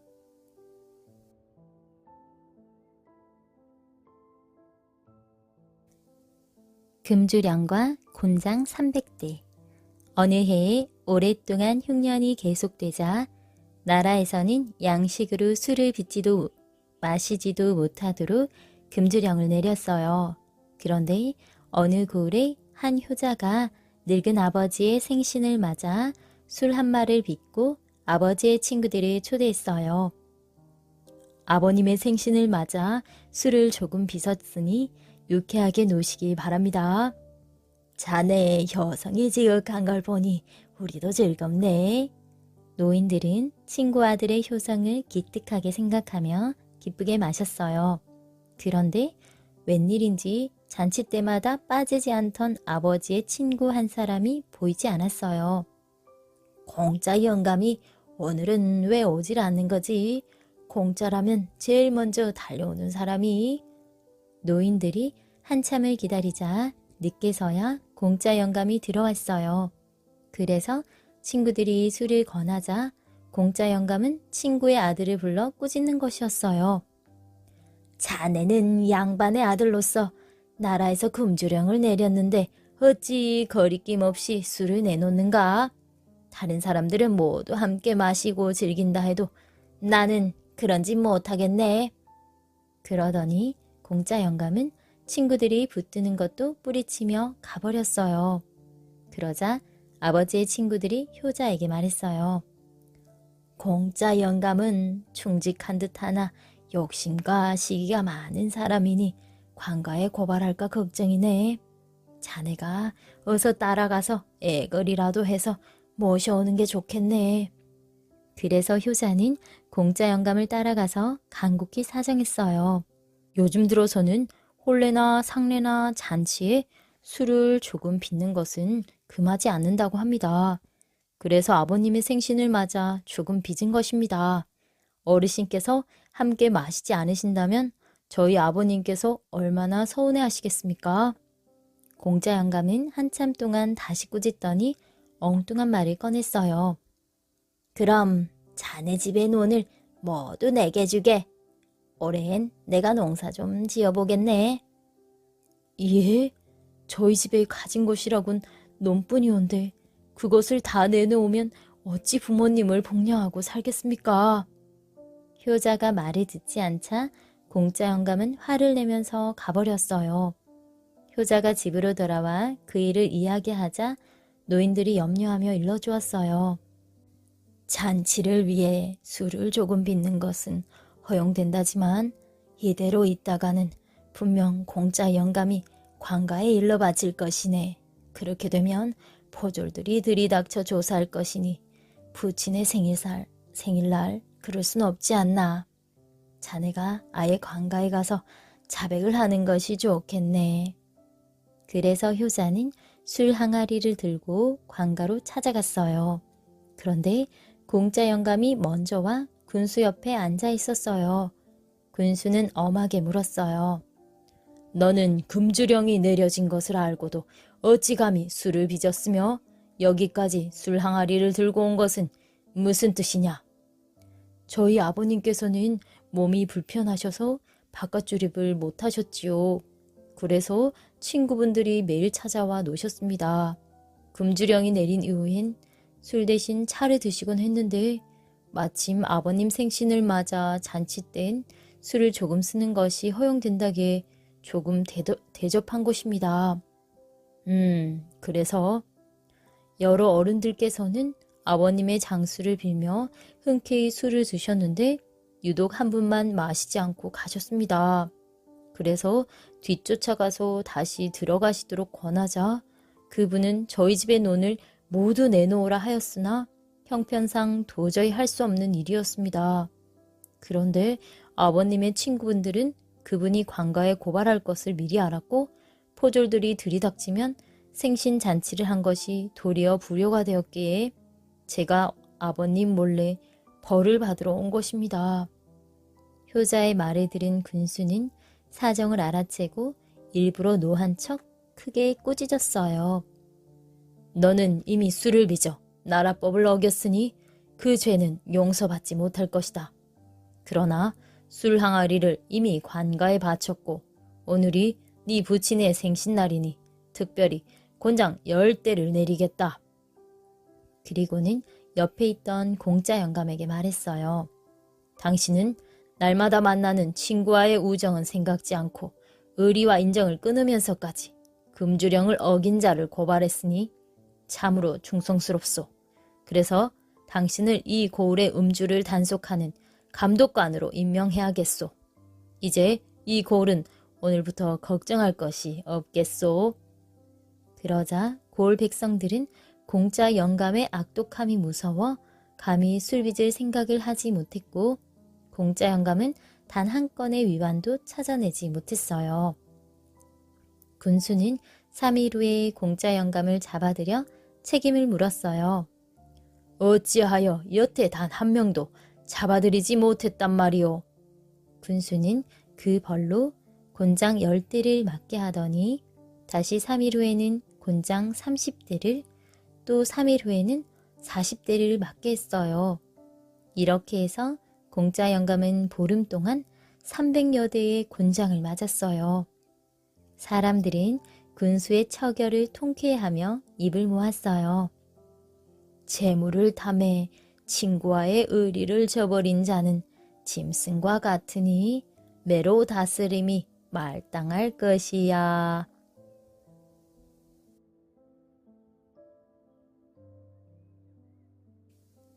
금주령과 곤장 300대. 어느 해에 오랫동안 흉년이 계속되자 나라에서는 양식으로 술을 빚지도 마시지도 못하도록 금주령을 내렸어요. 그런데 어느 고을에 한 효자가 늙은 아버지의 생신을 맞아 술 한 마를 빚고 아버지의 친구들을 초대했어요. 아버님의 생신을 맞아 술을 조금 빚었으니 유쾌하게 노시기 바랍니다. 자네의 혀성이 지극한 걸 보니 우리도 즐겁네. 노인들은 친구 아들의 효성을 기특하게 생각하며 기쁘게 마셨어요. 그런데 웬일인지 잔치 때마다 빠지지 않던 아버지의 친구 한 사람이 보이지 않았어요. 공짜 영감이 오늘은 왜 오질 않는 거지? 공짜라면 제일 먼저 달려오는 사람이. 노인들이 한참을 기다리자 늦게서야 공짜 영감이 들어왔어요. 그래서 친구들이 술을 권하자 공짜 영감은 친구의 아들을 불러 꾸짖는 것이었어요. 자네는 양반의 아들로서 나라에서 금주령을 내렸는데 어찌 거리낌 없이 술을 내놓는가? 다른 사람들은 모두 함께 마시고 즐긴다 해도 나는 그런 짓 못하겠네. 그러더니 공짜 영감은 친구들이 붙드는 것도 뿌리치며 가버렸어요. 그러자 아버지의 친구들이 효자에게 말했어요. 공짜 영감은 충직한 듯하나 욕심과 시기가 많은 사람이니 관가에 고발할까 걱정이네. 자네가 어서 따라가서 애걸이라도 해서 모셔오는 게 좋겠네. 그래서 효자는 공짜 영감을 따라가서 간곡히 사정했어요. 요즘 들어서는 혼례나 상례나 잔치에 술을 조금 빚는 것은 금하지 않는다고 합니다. 그래서 아버님의 생신을 맞아 조금 빚은 것입니다. 어르신께서 함께 마시지 않으신다면 저희 아버님께서 얼마나 서운해 하시겠습니까? 공짜 영감은 한참 동안 다시 꾸짖더니 엉뚱한 말을 꺼냈어요. 그럼 자네 집의 논을 모두 내게 주게. 올해엔 내가 농사 좀 지어보겠네. 예? 저희 집에 가진 것이라곤 논뿐이온데 그것을 다 내놓으면 어찌 부모님을 복양하고 살겠습니까? 효자가 말을 듣지 않자 공짜 영감은 화를 내면서 가버렸어요. 효자가 집으로 돌아와 그 일을 이야기하자 노인들이 염려하며 일러주었어요. 잔치를 위해 술을 조금 빚는 것은 허용된다지만 이대로 있다가는 분명 공짜 영감이 관가에 일러 바칠 것이네. 그렇게 되면 포졸들이 들이닥쳐 조사할 것이니 부친의 생일날 그럴 순 없지 않나. 자네가 아예 관가에 가서 자백을 하는 것이 좋겠네. 그래서 효자는 술 항아리를 들고 관가로 찾아갔어요. 그런데 공짜 영감이 먼저 와 군수 옆에 앉아 있었어요. 군수는 엄하게 물었어요. 너는 금주령이 내려진 것을 알고도 어찌 감히 술을 빚었으며 여기까지 술 항아리를 들고 온 것은 무슨 뜻이냐? 저희 아버님께서는 몸이 불편하셔서 바깥 출입을 못하셨지요. 그래서 친구분들이 매일 찾아와 노셨습니다. 금주령이 내린 이후엔 술 대신 차를 드시곤 했는데 마침 아버님 생신을 맞아 잔치 땐 술을 조금 쓰는 것이 허용된다기에 조금 대접한 것입니다. 그래서 여러 어른들께서는 아버님의 장수를 빌며 흔쾌히 술을 드셨는데 유독 한 분만 마시지 않고 가셨습니다. 그래서 뒤쫓아가서 다시 들어가시도록 권하자 그분은 저희 집의 논을 모두 내놓으라 하였으나 형편상 도저히 할 수 없는 일이었습니다. 그런데 아버님의 친구분들은 그분이 관가에 고발할 것을 미리 알았고 포졸들이 들이닥치면 생신 잔치를 한 것이 도리어 불효가 되었기에 제가 아버님 몰래 벌을 받으러 온 것입니다. 효자의 말을 들은 군수는 사정을 알아채고 일부러 노한 척 크게 꾸짖었어요. 너는 이미 술을 빚어 나라법을 어겼으니 그 죄는 용서받지 못할 것이다. 그러나 술 항아리를 이미 관가에 바쳤고 오늘이 네 부친의 생신날이니 특별히 곤장 10대를 내리겠다. 그리고는 옆에 있던 공짜 영감에게 말했어요. 당신은 날마다 만나는 친구와의 우정은 생각지 않고 의리와 인정을 끊으면서까지 금주령을 어긴 자를 고발했으니 참으로 충성스럽소. 그래서 당신을 이 고을의 음주를 단속하는 감독관으로 임명해야겠소. 이제 이 고을은 오늘부터 걱정할 것이 없겠소. 그러자 고을 백성들은 공짜 영감의 악독함이 무서워 감히 술 빚을 생각을 하지 못했고 공짜 영감은 단 한 건의 위반도 찾아내지 못했어요. 군수는 3일 후에 공짜 영감을 잡아들여 책임을 물었어요. 어찌하여 여태 단 한 명도 잡아들이지 못했단 말이오. 군수는 그 벌로 곤장 10대를 맞게 하더니 다시 3일 후에는 곤장 30대를 또 3일 후에는 40대를 맞게 했어요. 이렇게 해서 공짜 영감은 보름 동안 300여 대의 곤장을 맞았어요. 사람들은 군수의 처결을 통쾌해하며 입을 모았어요. 재물을 탐해 친구와의 의리를 저버린 자는 짐승과 같으니 매로 다스림이 말당할 것이야.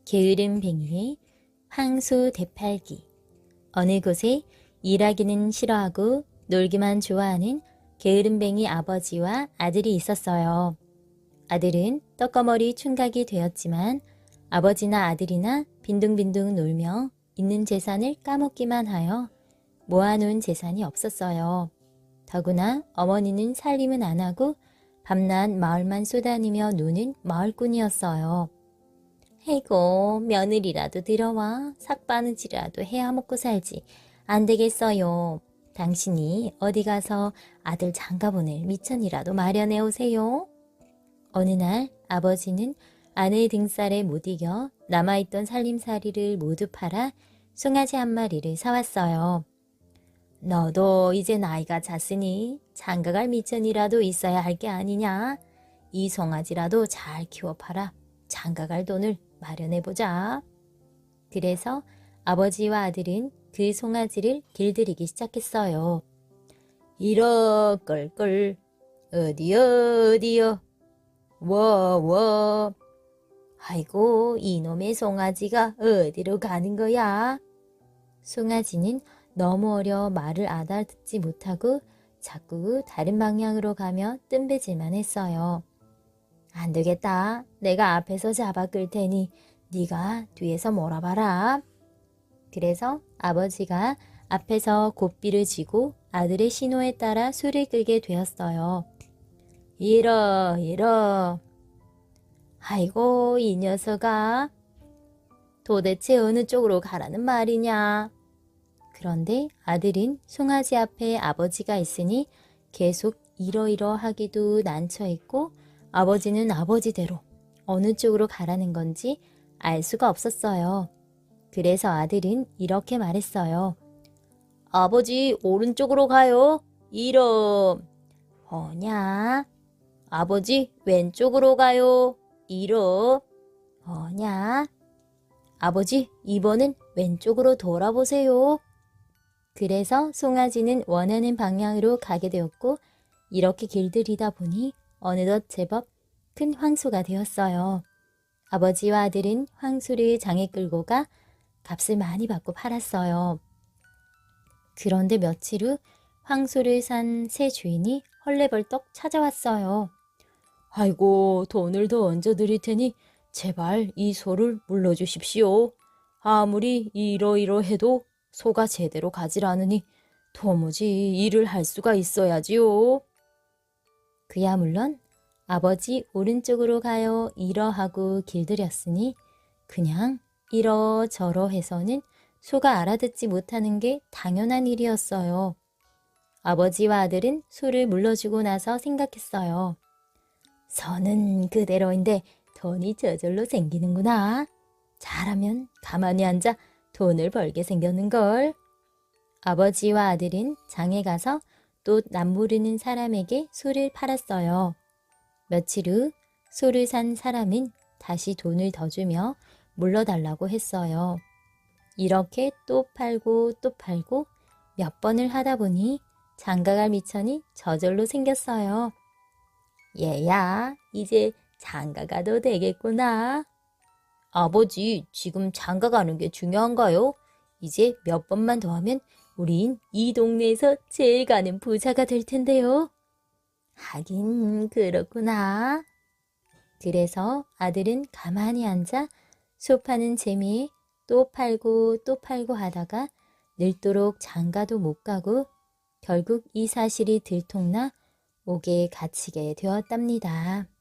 게으른 뱅이의 황소 대팔기. 어느 곳에 일하기는 싫어하고 놀기만 좋아하는 게으름뱅이 아버지와 아들이 있었어요. 아들은 떡거머리 총각이 되었지만 아버지나 아들이나 빈둥빈둥 놀며 있는 재산을 까먹기만 하여 모아놓은 재산이 없었어요. 더구나 어머니는 살림은 안 하고 밤낮 마을만 쏘다니며 노는 마을꾼이었어요. 해고 며느리라도 들어와 삭바느질이라도 해야 먹고 살지. 안 되겠어요. 당신이 어디 가서 아들 장가보낼 미천이라도 마련해 오세요. 어느 날 아버지는 아내의 등살에 못 이겨 남아있던 살림살이를 모두 팔아 송아지 한 마리를 사왔어요. 너도 이제 나이가 찼으니 장가갈 미천이라도 있어야 할 게 아니냐. 이 송아지라도 잘 키워 팔아 장가갈 돈을 마련해보자. 그래서 아버지와 아들은 그 송아지를 길들이기 시작했어요. 이러 끌끌 어디요 워워. 아이고 이놈의 송아지가 어디로 가는 거야? 송아지는 너무 어려 말을 알아듣지 못하고 자꾸 다른 방향으로 가며 뜸배질만 했어요. 안 되겠다. 내가 앞에서 잡아 끌 테니 네가 뒤에서 몰아봐라. 그래서 아버지가 앞에서 고삐를 쥐고 아들의 신호에 따라 소를 끌게 되었어요. 이러. 아이고 이 녀석아. 도대체 어느 쪽으로 가라는 말이냐. 그런데 아들은 송아지 앞에 아버지가 있으니 계속 이러이러 하기도 난처했고 아버지는 아버지대로 어느 쪽으로 가라는 건지 알 수가 없었어요. 그래서 아들은 이렇게 말했어요. 아버지 오른쪽으로 가요. 이러. 어냐. 아버지 왼쪽으로 가요. 이러. 어냐. 아버지 이번은 왼쪽으로 돌아보세요. 그래서 송아지는 원하는 방향으로 가게 되었고 이렇게 길들이다 보니 어느덧 제법 큰 황소가 되었어요. 아버지와 아들은 황소를 장에 끌고 가 값을 많이 받고 팔았어요. 그런데 며칠 후 황소를 산 새 주인이 헐레벌떡 찾아왔어요. 아이고 돈을 더 얹어 드릴 테니 제발 이 소를 물러주십시오. 아무리 이러이러해도 소가 제대로 가질 않으니 도무지 일을 할 수가 있어야지요. 그야 물론 아버지 오른쪽으로 가요 이러하고 길들였으니 그냥 이러저러 해서는 소가 알아듣지 못하는 게 당연한 일이었어요. 아버지와 아들은 소를 물러주고 나서 생각했어요. 소는 그대로인데 돈이 저절로 생기는구나. 잘하면 가만히 앉아 돈을 벌게 생겼는걸. 아버지와 아들은 장에 가서 또 남모르는 사람에게 소를 팔았어요. 며칠 후 소를 산 사람은 다시 돈을 더 주며 물러달라고 했어요. 이렇게 또 팔고 또 팔고 몇 번을 하다 보니 장가갈 미천이 저절로 생겼어요. 얘야, 이제 장가 가도 되겠구나. 아버지, 지금 장가 가는 게 중요한가요? 이제 몇 번만 더 하면 우린 이 동네에서 제일 가는 부자가 될 텐데요. 하긴 그렇구나. 그래서 아들은 가만히 앉아 소 파는 재미에 또 팔고 또 팔고 하다가 늙도록 장가도 못 가고 결국 이 사실이 들통나 옥에 갇히게 되었답니다.